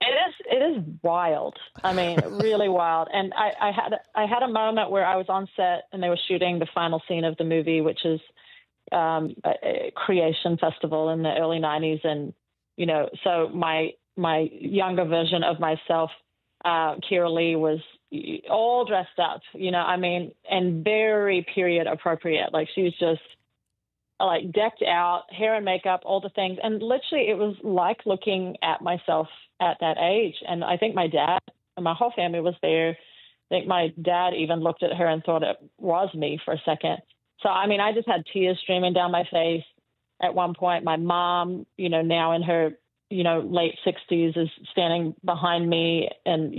It is wild. I mean, really wild. And I had a moment where I was on set and they were shooting the final scene of the movie, which is a Creation Festival in the early 90s. And, so my younger version of myself, Kira Lee, was all dressed up, and very period appropriate. Like, she was just like decked out, hair and makeup, all the things. And literally it was like looking at myself at that age. And I think my dad and my whole family was there. I think my dad even looked at her and thought it was me for a second. So, I mean, I just had tears streaming down my face at one point. My mom, now in her, late 60s, is standing behind me and,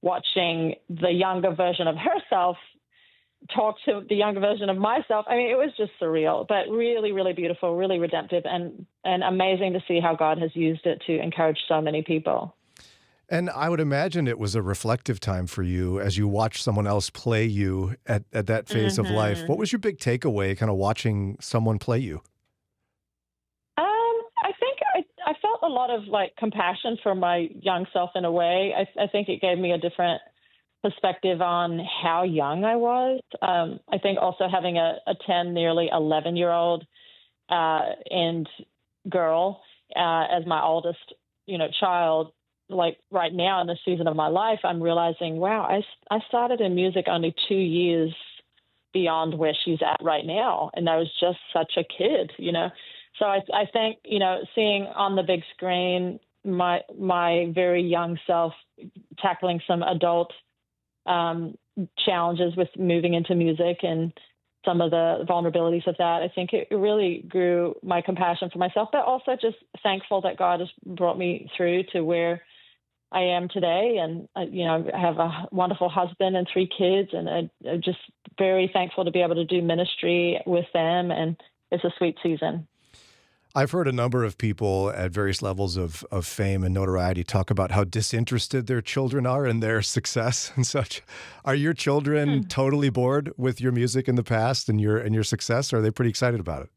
watching the younger version of herself talk to the younger version of myself. I mean, it was just surreal, but really, really beautiful, really redemptive, and amazing to see how God has used it to encourage so many people. And I would imagine it was a reflective time for you as you watched someone else play you at that phase of life. What was your big takeaway kind of watching someone play you? I think I felt a lot of compassion for my young self in a way. I think it gave me a different perspective on how young I was. I think also having a 10, nearly 11-year-old and girl as my oldest, child, like right now in this season of my life, I'm realizing, wow, I started in music only 2 years beyond where she's at right now. And I was just such a kid, So I think, seeing on the big screen, my very young self tackling some adult challenges with moving into music and some of the vulnerabilities of that. I think it really grew my compassion for myself, but also just thankful that God has brought me through to where I am today. And, I have a wonderful husband and 3 kids, and I'm just very thankful to be able to do ministry with them. And it's a sweet season. I've heard a number of people at various levels of fame and notoriety talk about how disinterested their children are in their success and such. Are your children totally bored with your music in the past and your success, or are they pretty excited about it?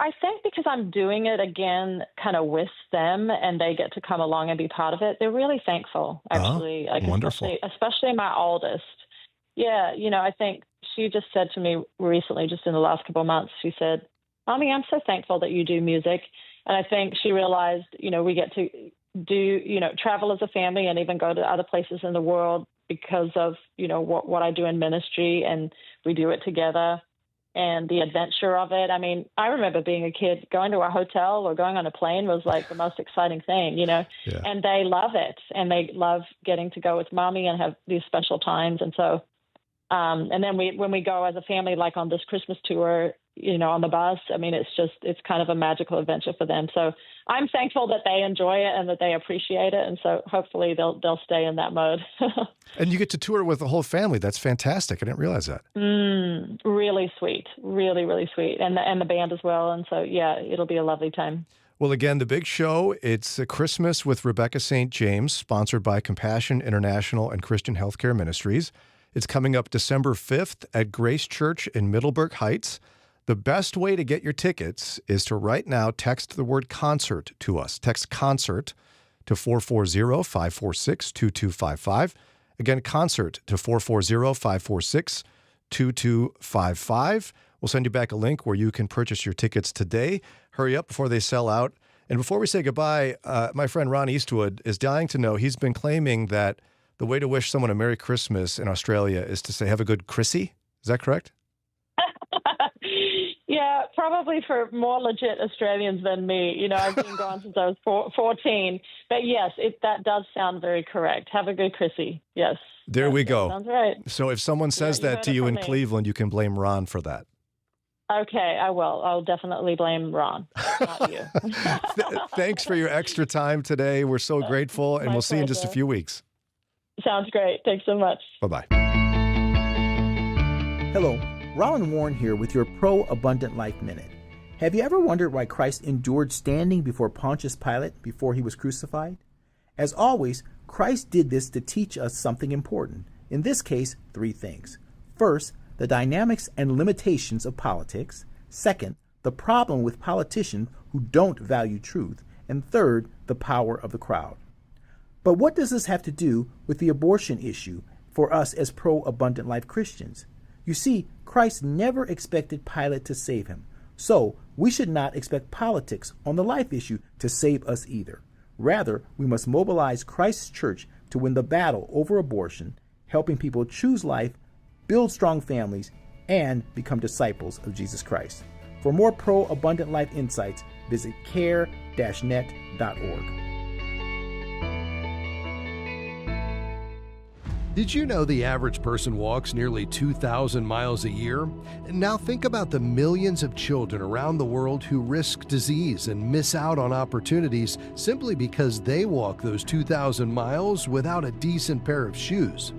I think because I'm doing it again kind of with them and they get to come along and be part of it, they're really thankful, actually. Wonderful. Especially my oldest. Yeah, I think she just said to me recently, just in the last couple of months, she said, Mommy, I'm so thankful that you do music. And I think she realized, we get to do, travel as a family and even go to other places in the world because of, what I do in ministry, and we do it together. And the adventure of it. I mean, I remember being a kid, going to a hotel or going on a plane was like the most exciting thing, Yeah. And they love it. And they love getting to go with Mommy and have these special times. And so, and then when we go as a family, like on this Christmas tour, on the bus, I mean, it's kind of a magical adventure for them. So I'm thankful that they enjoy it and that they appreciate it. And so hopefully they'll stay in that mode. And you get to tour with the whole family. That's fantastic. I didn't realize that. Really sweet. Really, really sweet. And the band as well. And so, yeah, it'll be a lovely time. Well, again, the big show, it's a Christmas with Rebecca St. James, sponsored by Compassion International and Christian Healthcare Ministries. It's coming up December 5th at Grace Church in Middleburg Heights. The best way to get your tickets is to right now text the word concert to us. Text concert to 440-546-2255. Again, concert to 440-546-2255. We'll send you back a link where you can purchase your tickets today. Hurry up before they sell out. And before we say goodbye, my friend Ron Eastwood is dying to know. He's been claiming that the way to wish someone a Merry Christmas in Australia is to say, have a good Chrissy. Is that correct? Yeah, probably for more legit Australians than me. I've been gone since I was 14. But yes, that does sound very correct. Have a good Chrissy. Yes. There we go. Sounds right. So if someone says that to you in Cleveland, you can blame Ron for that. Okay, I will. I'll definitely blame Ron, not you. Thanks for your extra time today. We're so grateful, and we'll see you in just a few weeks. Sounds great. Thanks so much. Bye-bye. Hello. Roland Warren here with your Pro Abundant Life Minute. Have you ever wondered why Christ endured standing before Pontius Pilate before he was crucified? As always, Christ did this to teach us something important. In this case, 3 things. First, the dynamics and limitations of politics. Second, the problem with politicians who don't value truth. And third, the power of the crowd. But what does this have to do with the abortion issue for us as pro-abundant life Christians? You see, Christ never expected Pilate to save him, so we should not expect politics on the life issue to save us either. Rather, we must mobilize Christ's church to win the battle over abortion, helping people choose life, build strong families, and become disciples of Jesus Christ. For more pro-abundant life insights, visit care-net.org. Did you know the average person walks nearly 2,000 miles a year? Now think about the millions of children around the world who risk disease and miss out on opportunities simply because they walk those 2,000 miles without a decent pair of shoes.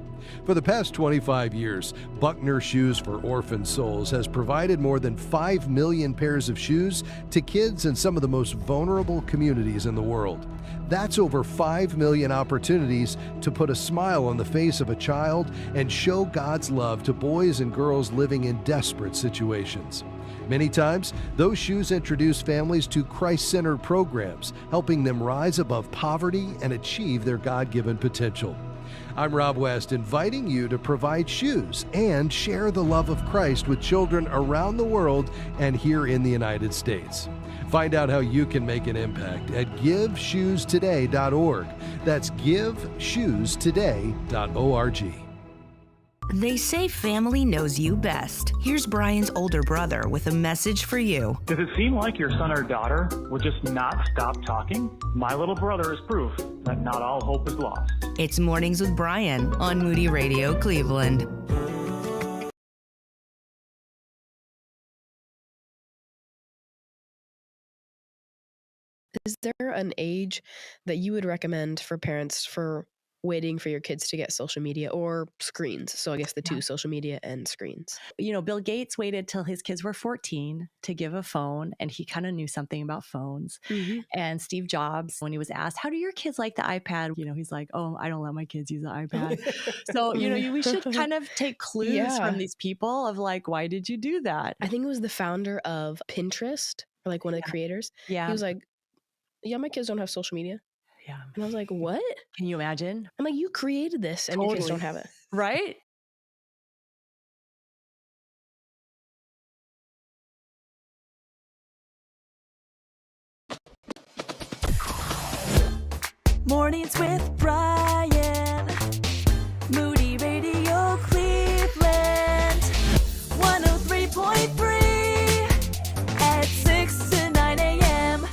For the past 25 years, Buckner Shoes for Orphan Souls has provided more than 5 million pairs of shoes to kids in some of the most vulnerable communities in the world. That's over 5 million opportunities to put a smile on the face of a child and show God's love to boys and girls living in desperate situations. Many times, those shoes introduce families to Christ-centered programs, helping them rise above poverty and achieve their God-given potential. I'm Rob West, inviting you to provide shoes and share the love of Christ with children around the world and here in the United States. Find out how you can make an impact at GiveShoesToday.org. That's GiveShoesToday.org. They say family knows you best. Here's Brian's older brother with a message for you. Does it seem like your son or daughter will just not stop talking? My little brother is proof that not all hope is lost. It's Mornings with Brian on Moody Radio Cleveland. Is there an age that you would recommend for parents for waiting for your kids to get social media or screens? So I guess the two, social media and screens. You know, Bill Gates waited till his kids were 14 to give a phone, and he kind of knew something about phones. And Steve Jobs, when he was asked, how do your kids like the iPad? You know, he's like, oh, I don't let my kids use the iPad. So, you know, we should kind of take clues from these people of like, why did you do that? I think it was the founder of Pinterest, or like one of the creators. Yeah. He was like, yeah, my kids don't have social media. Yeah. And I was like, what? Can you imagine? I'm like, you created this and your kids don't have it. Right? Mornings with Brian. Moody Radio Cleveland. 103.3 at 6 to 9 a.m.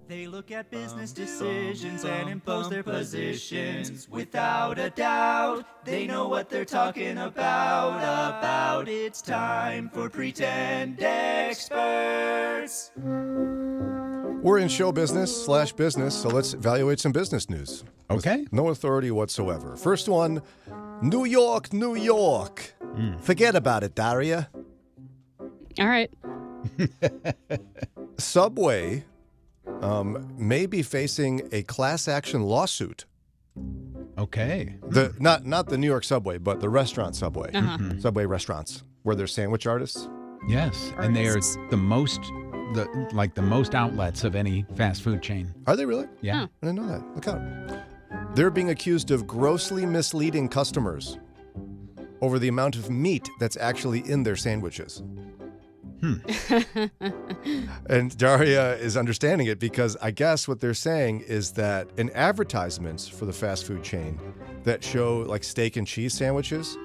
They look at business decisions and impose their positions. Without a doubt, they know what they're talking about. It's time for Pretend Experts. We're in show business / business, so let's evaluate some business news. Okay. No authority whatsoever. First one, New York, New York. Forget about it, Daria. All right. Subway may be facing a class action lawsuit. Okay. Not the New York Subway, but the restaurant Subway. Subway restaurants, where they're sandwich artists. Yes, and they are the most outlets of any fast food chain. Are they really? Yeah. I didn't know that. Look out. They're being accused of grossly misleading customers over the amount of meat that's actually in their sandwiches. And Daria is understanding it because I guess what they're saying is that in advertisements for the fast food chain that show like steak and cheese sandwiches,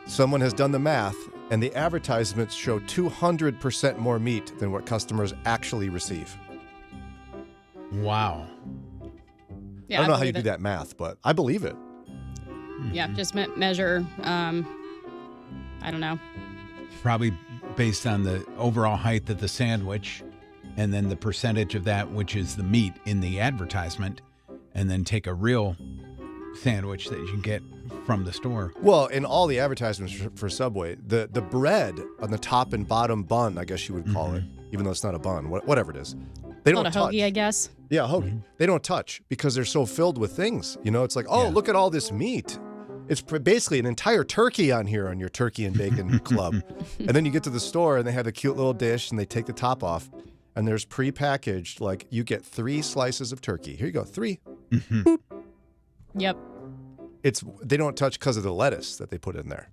someone has done the math and the advertisements show 200% more meat than what customers actually receive. Wow. I don't know how you do that math, but I believe it. Yeah, just measure, I don't know. Probably based on the overall height of the sandwich and then the percentage of that, which is the meat in the advertisement, and then take a real sandwich that you can get from the store. Well, in all the advertisements for Subway, the bread on the top and bottom bun, I guess you would call it, even though it's not a bun, whatever it is, they don't Called a touch. hoagie, I guess. Yeah, hoagie. They don't touch because they're so filled with things. You know, it's like, oh, look at all this meat. It's basically an entire turkey on here on your turkey and bacon club. And then you get to the store and they have a cute little dish and they take the top off and there's prepackaged, like you get 3 slices of turkey. Here you go, 3. Boop. Yep. They don't touch because of the lettuce that they put in there.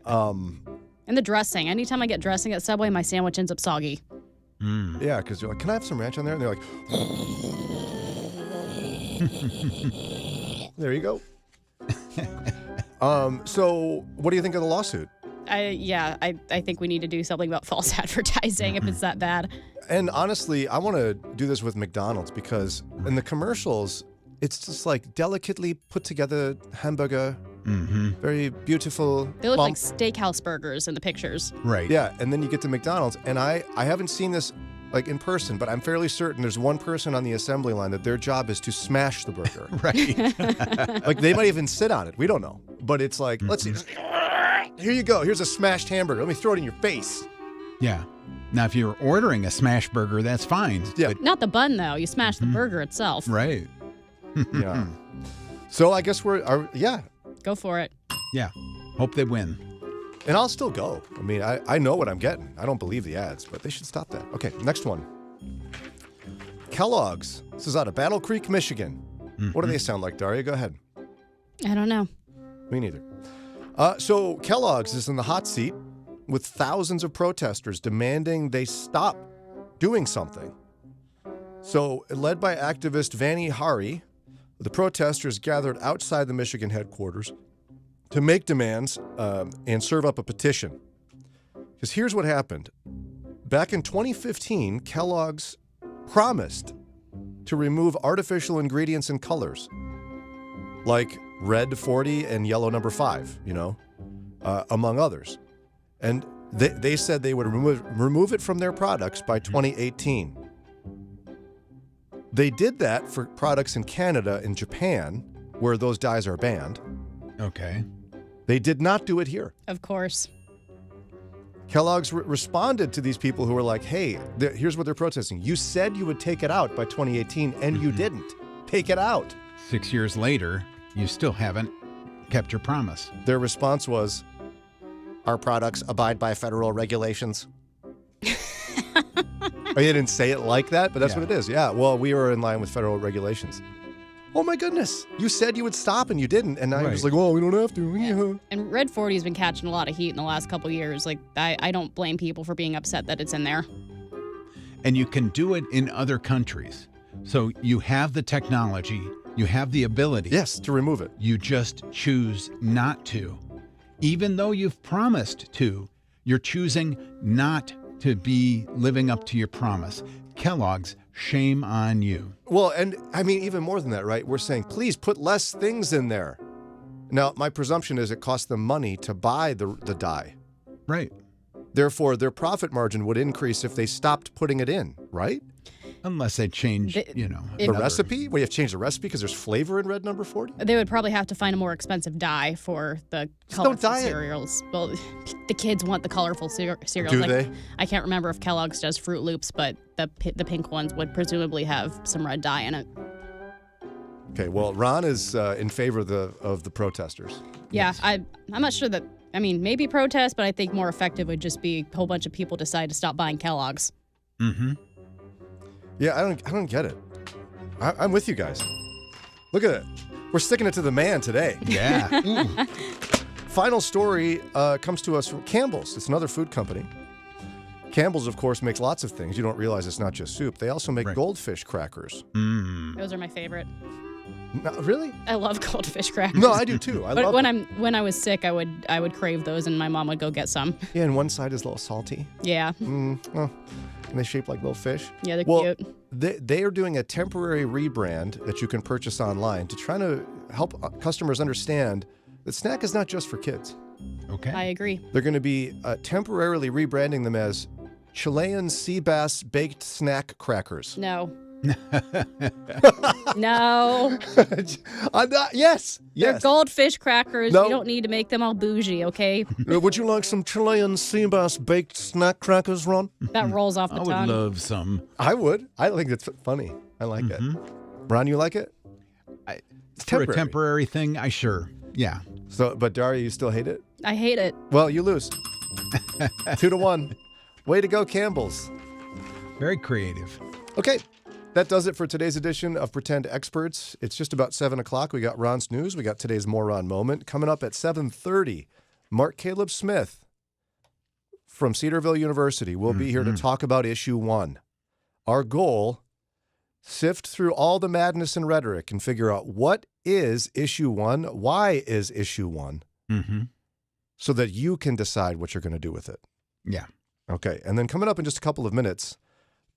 And the dressing. Anytime I get dressing at Subway, my sandwich ends up soggy. Yeah, because you're like, can I have some ranch on there? And they're like, there you go. So what do you think of the lawsuit? I think we need to do something about false advertising if it's that bad. And honestly, I want to do this with McDonald's because in the commercials, it's just like delicately put together hamburger, very beautiful. They look plump. like steakhouse burgers in the pictures. Right. Yeah, and then you get to McDonald's, and I haven't seen this like in person, but I'm fairly certain there's one person on the assembly line that their job is to smash the burger. Right. Like they might even sit on it. We don't know. But it's like, let's see. Here you go. Here's a smashed hamburger. Let me throw it in your face. Yeah. Now, if you're ordering a smash burger, that's fine. Yeah. Not the bun, though. You smash the burger itself. Right. Yeah. So I guess yeah. Go for it. Yeah. Hope they win. And I'll still go. I mean, I know what I'm getting. I don't believe the ads, but they should stop that. Okay, next one. Kellogg's. This is out of Battle Creek, Michigan. What do they sound like, Daria? Go ahead. I don't know. Me neither. So Kellogg's is in the hot seat with thousands of protesters demanding they stop doing something. So, led by activist Vani Hari, the protesters gathered outside the Michigan headquarters to make demands and serve up a petition. Because here's what happened. Back in 2015, Kellogg's promised to remove artificial ingredients and colors, like red 40 and yellow number 5, among others. And they said they would remove it from their products by 2018. They did that for products in Canada and Japan, where those dyes are banned. Okay. They did not do it here. Of course. Kellogg's responded to these people who were like, hey, here's what they're protesting. You said you would take it out by 2018, and you didn't. Take it out. 6 years later, you still haven't kept your promise. Their response was, our products abide by federal regulations. They didn't say it like that, but that's what it is. Yeah, well, we were in line with federal regulations. Oh my goodness. You said you would stop and you didn't. And now you're just like, well, we don't have to. Yeah. And Red 40 has been catching a lot of heat in the last couple of years. Like, I don't blame people for being upset that it's in there. And you can do it in other countries. So you have the technology, you have the ability. Yes, to remove it. You just choose not to. Even though you've promised to, you're choosing not to be living up to your promise. Kellogg's, shame on you. Well, and I mean, even more than that, right? We're saying, please put less things in there. Now, my presumption is it costs them money to buy the dye. Right. Therefore, their profit margin would increase if they stopped putting it in, right? Unless they change, the recipe? Well, you have to change the recipe because there's flavor in red number 40? They would probably have to find a more expensive dye for the colorful cereals. Well, the kids want the colorful cereals. Do they? I can't remember if Kellogg's does Fruit Loops, but the pink ones would presumably have some red dye in it. Okay, well, Ron is in favor of the protesters. Yeah, I'm not sure that, maybe protest, but I think more effective would just be a whole bunch of people decide to stop buying Kellogg's. Mm-hmm. Yeah, I don't get it. I'm with you guys. Look at it. We're sticking it to the man today. Yeah. Final story comes to us from Campbell's. It's another food company. Campbell's, of course, makes lots of things. You don't realize it's not just soup. They also make goldfish crackers. Those are my favorite. No, really? I love goldfish crackers. No, I do too. I love them. When I was sick, I would crave those, and my mom would go get some. Yeah, and one side is a little salty. Yeah. And they shape like little fish. Yeah, they're cute. They are doing a temporary rebrand that you can purchase online to try to help customers understand that snack is not just for kids. Okay. I agree. They're going to be temporarily rebranding them as Chilean sea bass baked snack crackers. No. No. Yes. They're goldfish crackers. No. You don't need to make them all bougie, okay? Would you like some Chilean sea bass baked snack crackers, Ron? That rolls off the I tongue. would love some. I would. I think it's funny. I like it. Ron, you like it? It's For a temporary thing, yeah. So, but Daria, you still hate it? I hate it. Well, you lose. 2-1. Way to go, Campbell's. Very creative. Okay. That does it for today's edition of Pretend Experts. It's just about 7 o'clock. We got Ron's news. We got today's More Ron moment. Coming up at 7:30, Mark Caleb Smith from Cedarville University will be here to talk about Issue 1. Our goal, sift through all the madness and rhetoric and figure out what is Issue 1, why is Issue 1, so that you can decide what you're going to do with it. Yeah. Okay. And then coming up in just a couple of minutes,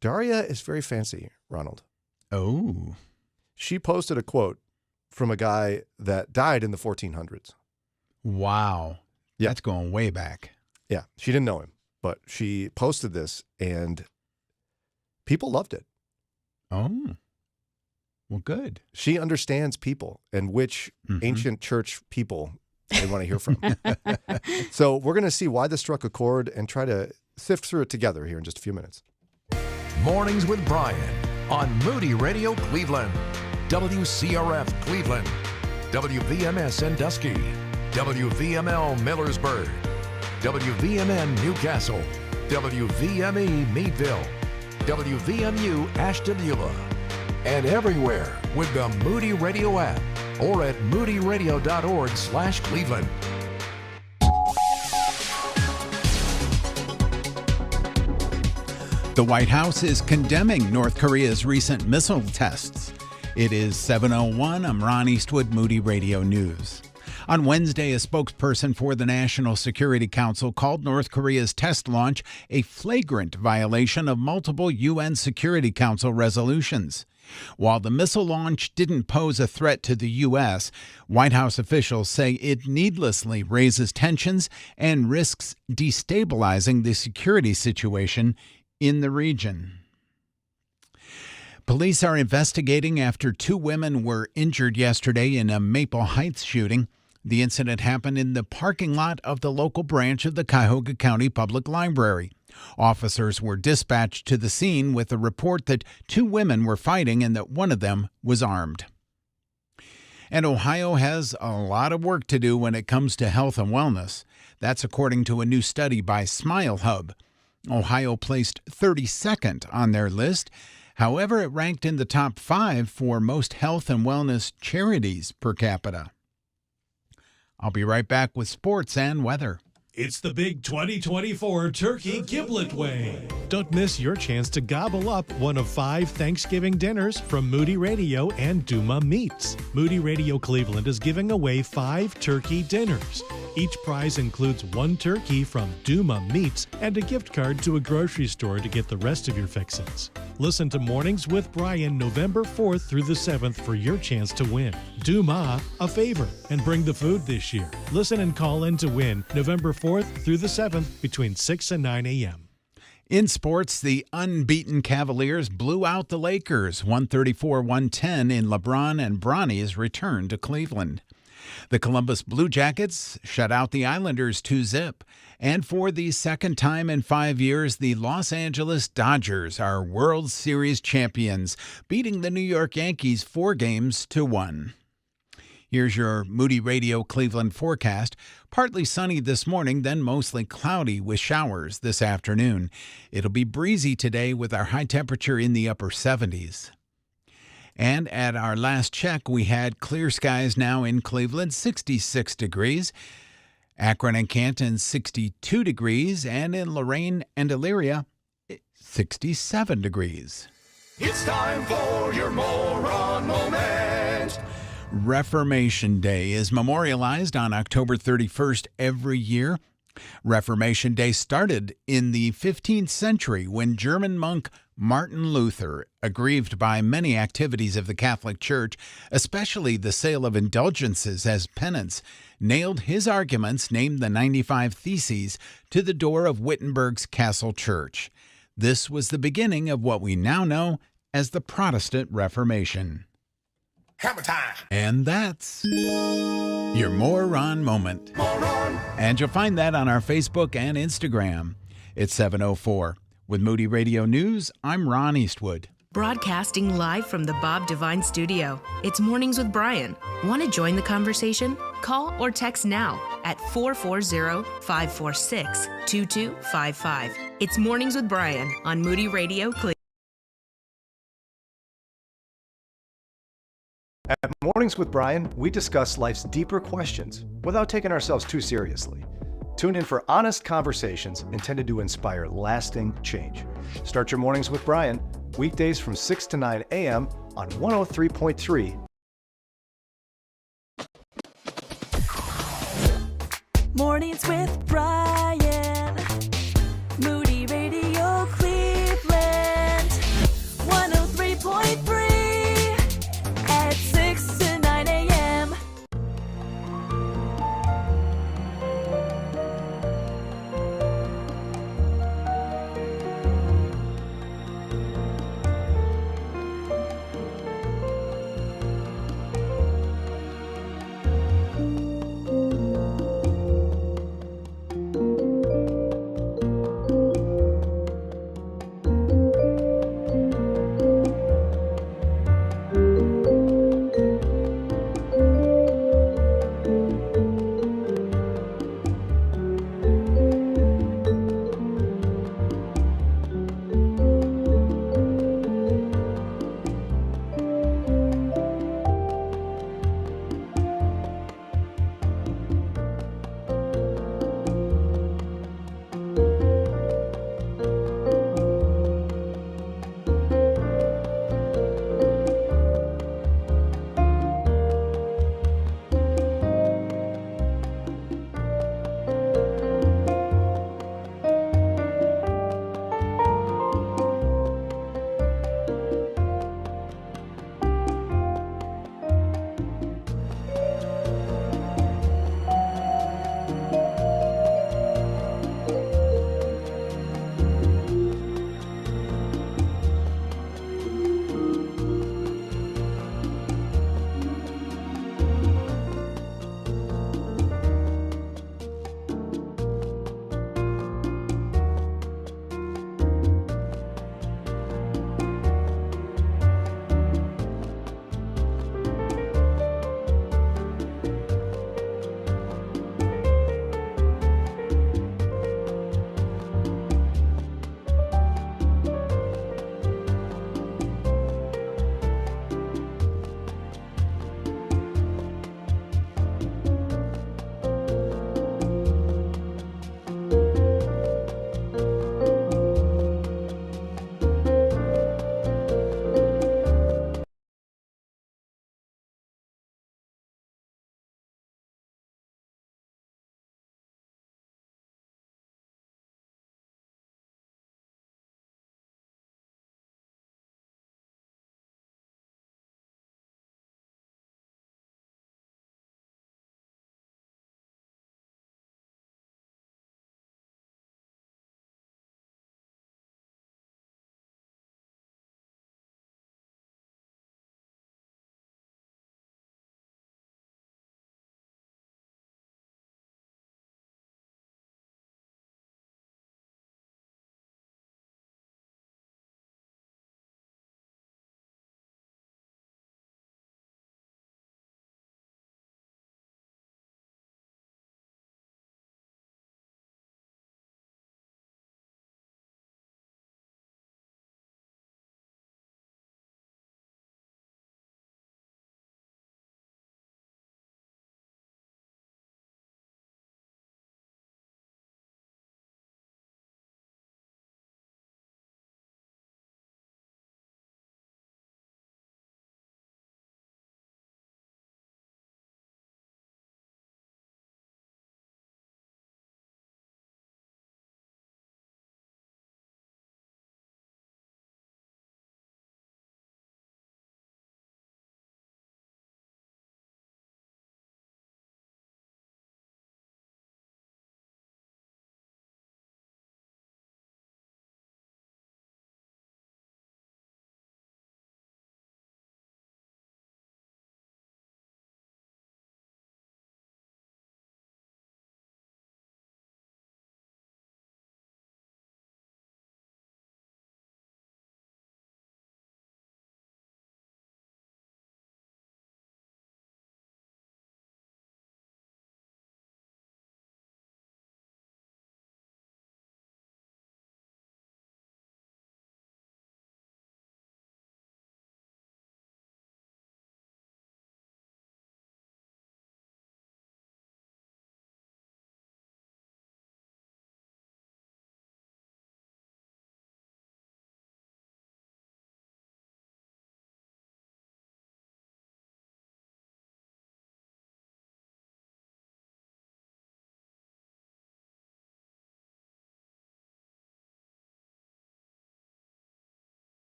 Daria is very fancy, Ronald. Oh. She posted a quote from a guy that died in the 1400s. Wow. Yeah. That's going way back. Yeah. She didn't know him, but she posted this and people loved it. Oh. Well, good. She understands people and which ancient church people they want to hear from. So we're going to see why this struck a chord and try to sift through it together here in just a few minutes. Mornings with Brian on Moody Radio Cleveland, WCRF Cleveland, WVMS Sandusky, WVML Millersburg, WVMN Newcastle, WVME Meadville, WVMU Ashtabula, and everywhere with the Moody Radio app or at moodyradio.org/Cleveland. The White House is condemning North Korea's recent missile tests. It is 7:01. I'm Ron Eastwood, Moody Radio News. On Wednesday, a spokesperson for the National Security Council called North Korea's test launch a flagrant violation of multiple UN Security Council resolutions. While the missile launch didn't pose a threat to the U.S., White House officials say it needlessly raises tensions and risks destabilizing the security situation in the region. Police are investigating after 2 women were injured yesterday in a Maple Heights shooting. The incident happened in the parking lot of the local branch of the Cuyahoga County Public Library. Officers were dispatched to the scene with a report that 2 women were fighting and that one of them was armed. And Ohio has a lot of work to do when it comes to health and wellness. That's according to a new study by Smile Hub. Ohio placed 32nd on their list. However, it ranked in the top 5 for most health and wellness charities per capita. I'll be right back with sports and weather. It's the big 2024 Turkey Giblet Way. Don't miss your chance to gobble up one of 5 Thanksgiving dinners from Moody Radio and Duma Meats. Moody Radio Cleveland is giving away 5 turkey dinners. Each prize includes 1 turkey from Duma Meats and a gift card to a grocery store to get the rest of your fixins. Listen to Mornings with Brian November 4th through the 7th for your chance to win. Do Ma a favor and bring the food this year. Listen and call in to win November 4th through the 7th between 6 and 9 a.m. In sports, the unbeaten Cavaliers blew out the Lakers 134-110 in LeBron and Bronny's return to Cleveland. The Columbus Blue Jackets shut out the Islanders 2-0. And for the second time in 5 years, the Los Angeles Dodgers are World Series champions, beating the New York Yankees 4-1. Here's your Moody Radio Cleveland forecast. Partly sunny this morning, then mostly cloudy with showers this afternoon. It'll be breezy today with our high temperature in the upper 70s. And at our last check, we had clear skies now in Cleveland, 66 degrees. Akron and Canton, 62 degrees. And in Lorain and Elyria, 67 degrees. It's time for your Moron Moment. Reformation Day is memorialized on October 31st every year. Reformation Day started in the 15th century when German monk Martin Luther, aggrieved by many activities of the Catholic Church, especially the sale of indulgences as penance, nailed his arguments, named the 95 Theses, to the door of Wittenberg's Castle Church. This was the beginning of what we now know as the Protestant Reformation. Hammer time! And that's your Moron Moment. And you'll find that on our Facebook and Instagram. It's 7:04. With Moody Radio News, I'm Ron Eastwood. Broadcasting live from the Bob Devine Studio. It's Mornings with Brian. Want to join the conversation? Call or text now at 440-546-2255. It's Mornings with Brian on Moody Radio Cleveland. At Mornings with Brian, we discuss life's deeper questions without taking ourselves too seriously. Tune in for honest conversations intended to inspire lasting change. Start your mornings with Brian, weekdays from 6 to 9 a.m. on 103.3. Mornings with Brian. Moody Radio Cleveland. 103.3 at 6 to 9 a.m.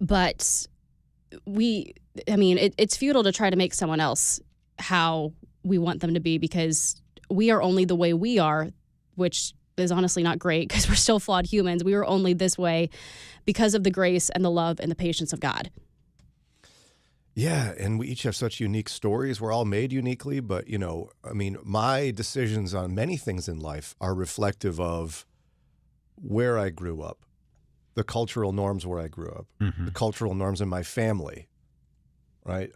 But it's futile to try to make someone else how we want them to be, because we are only the way we are, which is honestly not great because we're still flawed humans. We are only this way because of the grace and the love and the patience of God. Yeah, and we each have such unique stories. We're all made uniquely, but, my decisions on many things in life are reflective of where I grew up, the cultural norms where I grew up, the cultural norms in my family, right?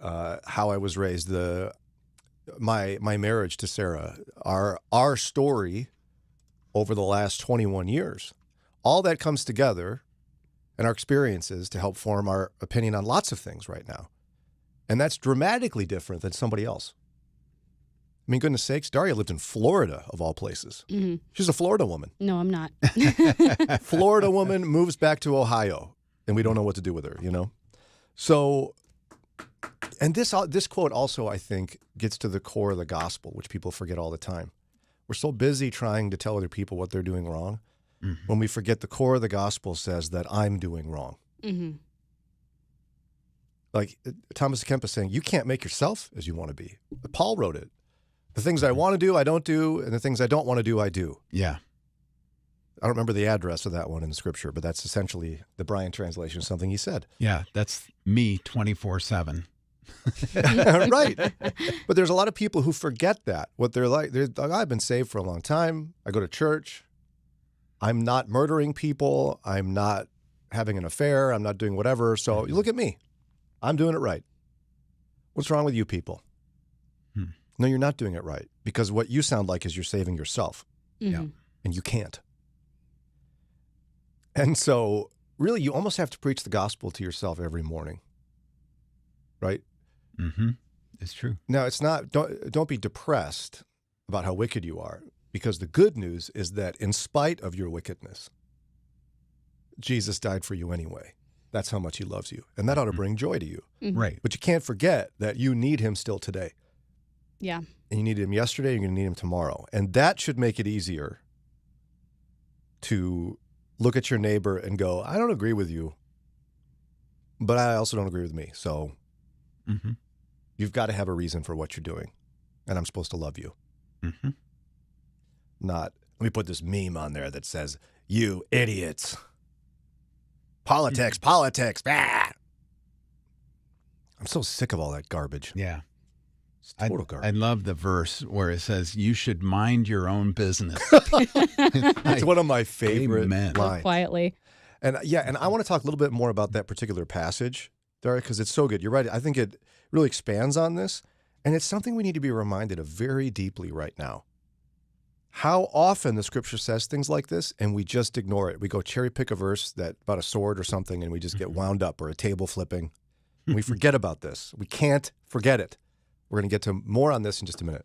How I was raised, my marriage to Sarah, our story over the last 21 years. All that comes together and our experiences to help form our opinion on lots of things right now. And that's dramatically different than somebody else. I mean, goodness sakes, Daria lived in Florida, of all places. Mm-hmm. She's a Florida woman. No, I'm not. Florida woman moves back to Ohio, and we don't know what to do with her, So, and this quote also, I think, gets to the core of the gospel, which people forget all the time. We're so busy trying to tell other people what they're doing wrong when we forget the core of the gospel says that I'm doing wrong. Mm-hmm. Like Thomas Kemp is saying, you can't make yourself as you want to be. Paul wrote it. The things I want to do, I don't do, and the things I don't want to do, I do. Yeah. I don't remember the address of that one in the scripture, but that's essentially the Bryan translation of something he said. Yeah, that's me 24/7. Right. But there's a lot of people who forget that. What they're like, I've been saved for a long time. I go to church. I'm not murdering people. I'm not having an affair. I'm not doing whatever. So you look at me. I'm doing it right. What's wrong with you people? No, you're not doing it right, because what you sound like is you're saving yourself. Mm-hmm. And you can't. And so really you almost have to preach the gospel to yourself every morning. Right? Mm-hmm. It's true. Now, it's not, don't be depressed about how wicked you are, because the good news is that in spite of your wickedness, Jesus died for you anyway. That's how much he loves you. And that ought to bring joy to you. Mm-hmm. Right. But you can't forget that you need him still today. Yeah. And you needed him yesterday, and you're going to need him tomorrow. And that should make it easier to look at your neighbor and go, I don't agree with you, but I also don't agree with me. So you've got to have a reason for what you're doing. And I'm supposed to love you. Mm-hmm. Not, let me put this meme on there that says, you idiots. Politics. Ah! I'm so sick of all that garbage. Yeah. It's total garbage. I love the verse where it says, you should mind your own business. It's one of my favorite lines. Quietly. And and I want to talk a little bit more about that particular passage, Daria, because it's so good. You're right. I think it really expands on this. And it's something we need to be reminded of very deeply right now. How often the scripture says things like this and we just ignore it. We go cherry pick a verse about a sword or something and we just get wound up, or a table flipping. And we forget about this. We can't forget it. We're going to get to more on this in just a minute.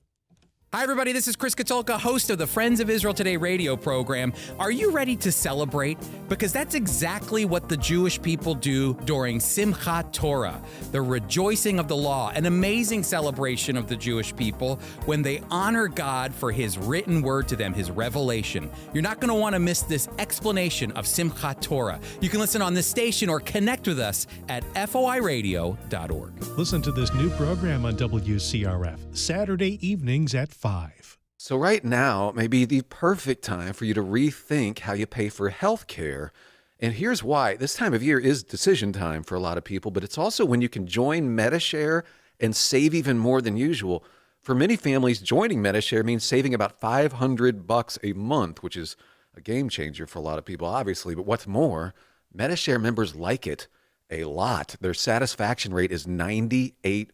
Hi, everybody. This is Chris Katulka, host of the Friends of Israel Today radio program. Are you ready to celebrate? Because that's exactly what the Jewish people do during Simchat Torah, the rejoicing of the law, an amazing celebration of the Jewish people when they honor God for his written word to them, his revelation. You're not going to want to miss this explanation of Simchat Torah. You can listen on this station or connect with us at foiradio.org. Listen to this new program on WCRF, Saturday evenings at 5. So right now may be the perfect time for you to rethink how you pay for health care. And here's why. This time of year is decision time for a lot of people, but it's also when you can join Medi-Share and save even more than usual. For many families, joining Medi-Share means saving about $500 a month, which is a game changer for a lot of people, obviously. But what's more, Medi-Share members like it a lot. Their satisfaction rate is 98%.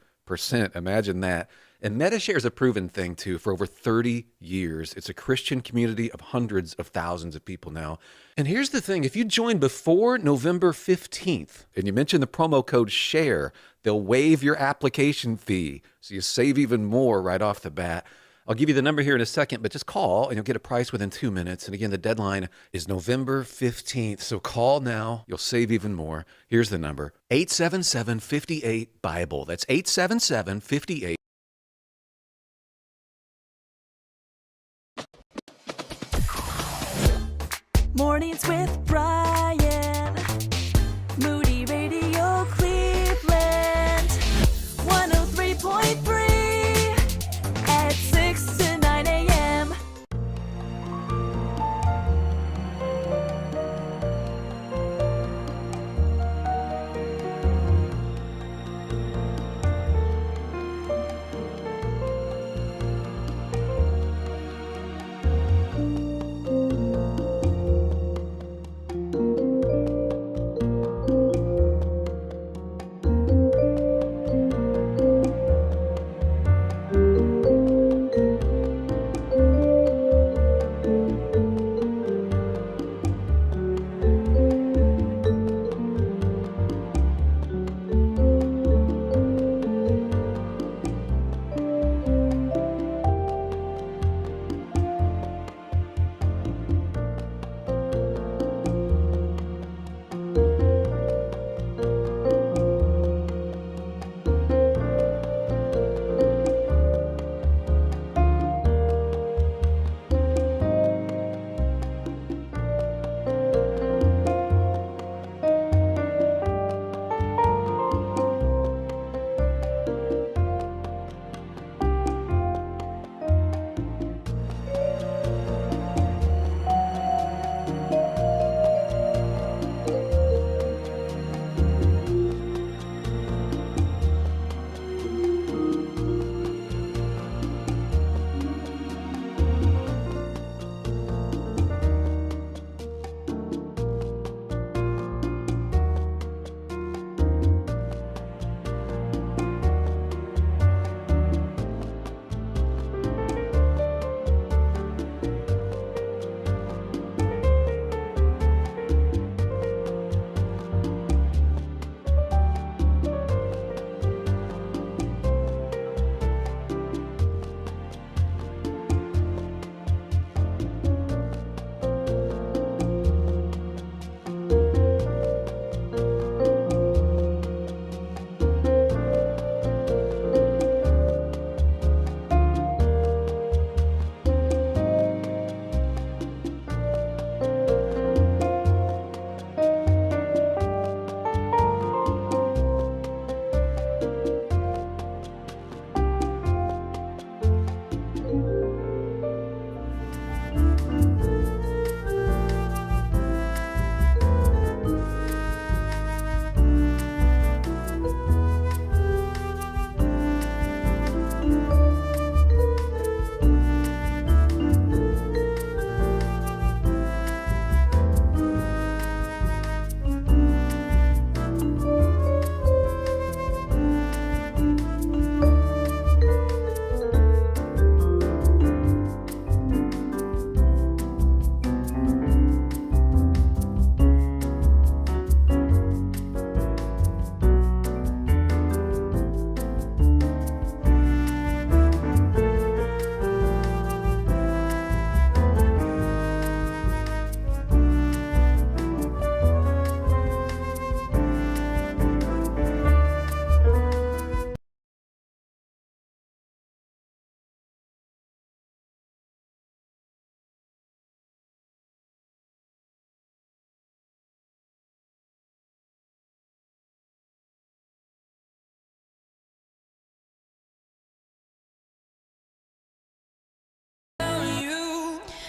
Imagine that. And Medi-Share is a proven thing, too, for over 30 years. It's a Christian community of hundreds of thousands of people now. And here's the thing. If you join before November 15th and you mention the promo code SHARE, they'll waive your application fee, so you save even more right off the bat. I'll give you the number here in a second, but just call and you'll get a price within 2 minutes. And again, the deadline is November 15th. So call now. You'll save even more. Here's the number, 877-58-BIBLE. That's 877-58. Mornings with Brian.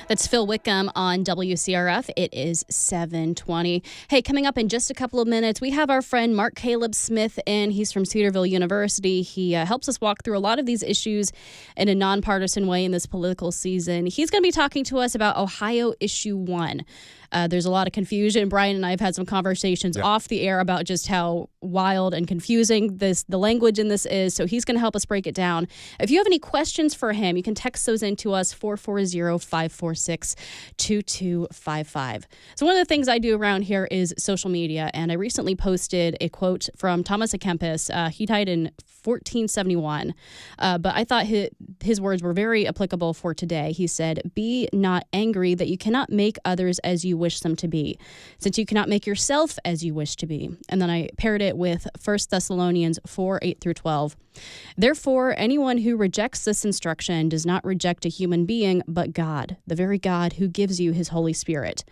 That's Phil Wickham on WCRF. It is 7:20. Hey, coming up in just a couple of minutes, we have our friend Mark Caleb Smith in. He's from Cedarville University. He helps us walk through a lot of these issues in a nonpartisan way in this political season. He's going to be talking to us about Ohio Issue 1. There's a lot of confusion. Brian and I have had some conversations off the air about just how wild and confusing the language in this is. So he's going to help us break it down. If you have any questions for him, you can text those in to us, 440-546-2255. So one of the things I do around here is social media, and I recently posted a quote from Thomas à Kempis. He died in 1471, but I thought his words were very applicable for today. He said, "Be not angry that you cannot make others as you wish them to be, since you cannot make yourself as you wish to be." And then I paired it with 1 Thessalonians 4:8-12. "Therefore, anyone who rejects this instruction does not reject a human being, but God, the very God who gives you his Holy Spirit.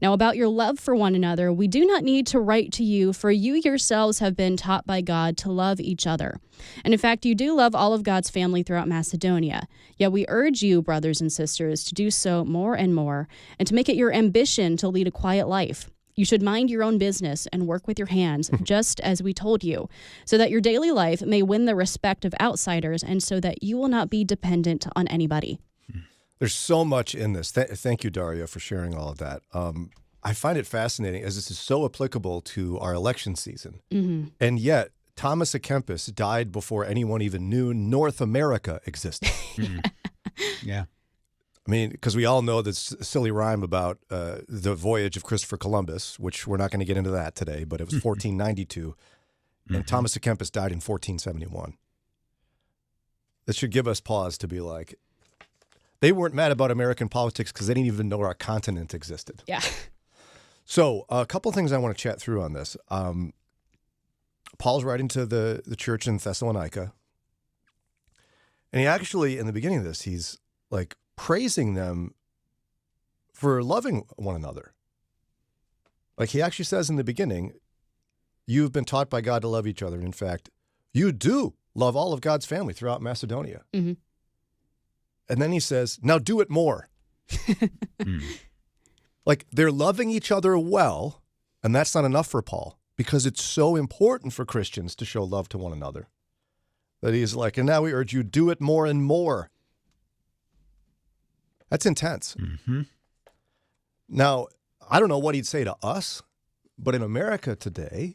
Now about your love for one another, we do not need to write to you, for you yourselves have been taught by God to love each other. And in fact, you do love all of God's family throughout Macedonia. Yet we urge you, brothers and sisters, to do so more and more, and to make it your ambition to lead a quiet life. You should mind your own business and work with your hands, just as we told you, so that your daily life may win the respect of outsiders, and so that you will not be dependent on anybody." There's so much in this. Thank you, Daria, for sharing all of that. I find it fascinating as this is so applicable to our election season. Mm-hmm. And yet, Thomas à Kempis died before anyone even knew North America existed. Yeah. I mean, because we all know this silly rhyme about the voyage of Christopher Columbus, which we're not going to get into that today, but it was 1492, and Thomas à Kempis died in 1471. This should give us pause to be like, they weren't mad about American politics because they didn't even know our continent existed. Yeah. So a couple things I want to chat through on this. Paul's writing to the church in Thessalonica, and he actually, in the beginning of this, he's like praising them for loving one another. Like he actually says in the beginning, you've been taught by God to love each other. And in fact, you do love all of God's family throughout Macedonia. Mm-hmm. And then he says, now do it more. Like they're loving each other well, and that's not enough for Paul, because it's so important for Christians to show love to one another that he's like, and now we urge you, do it more and more. That's intense. Mm-hmm. Now, I don't know what he'd say to us, but in America today,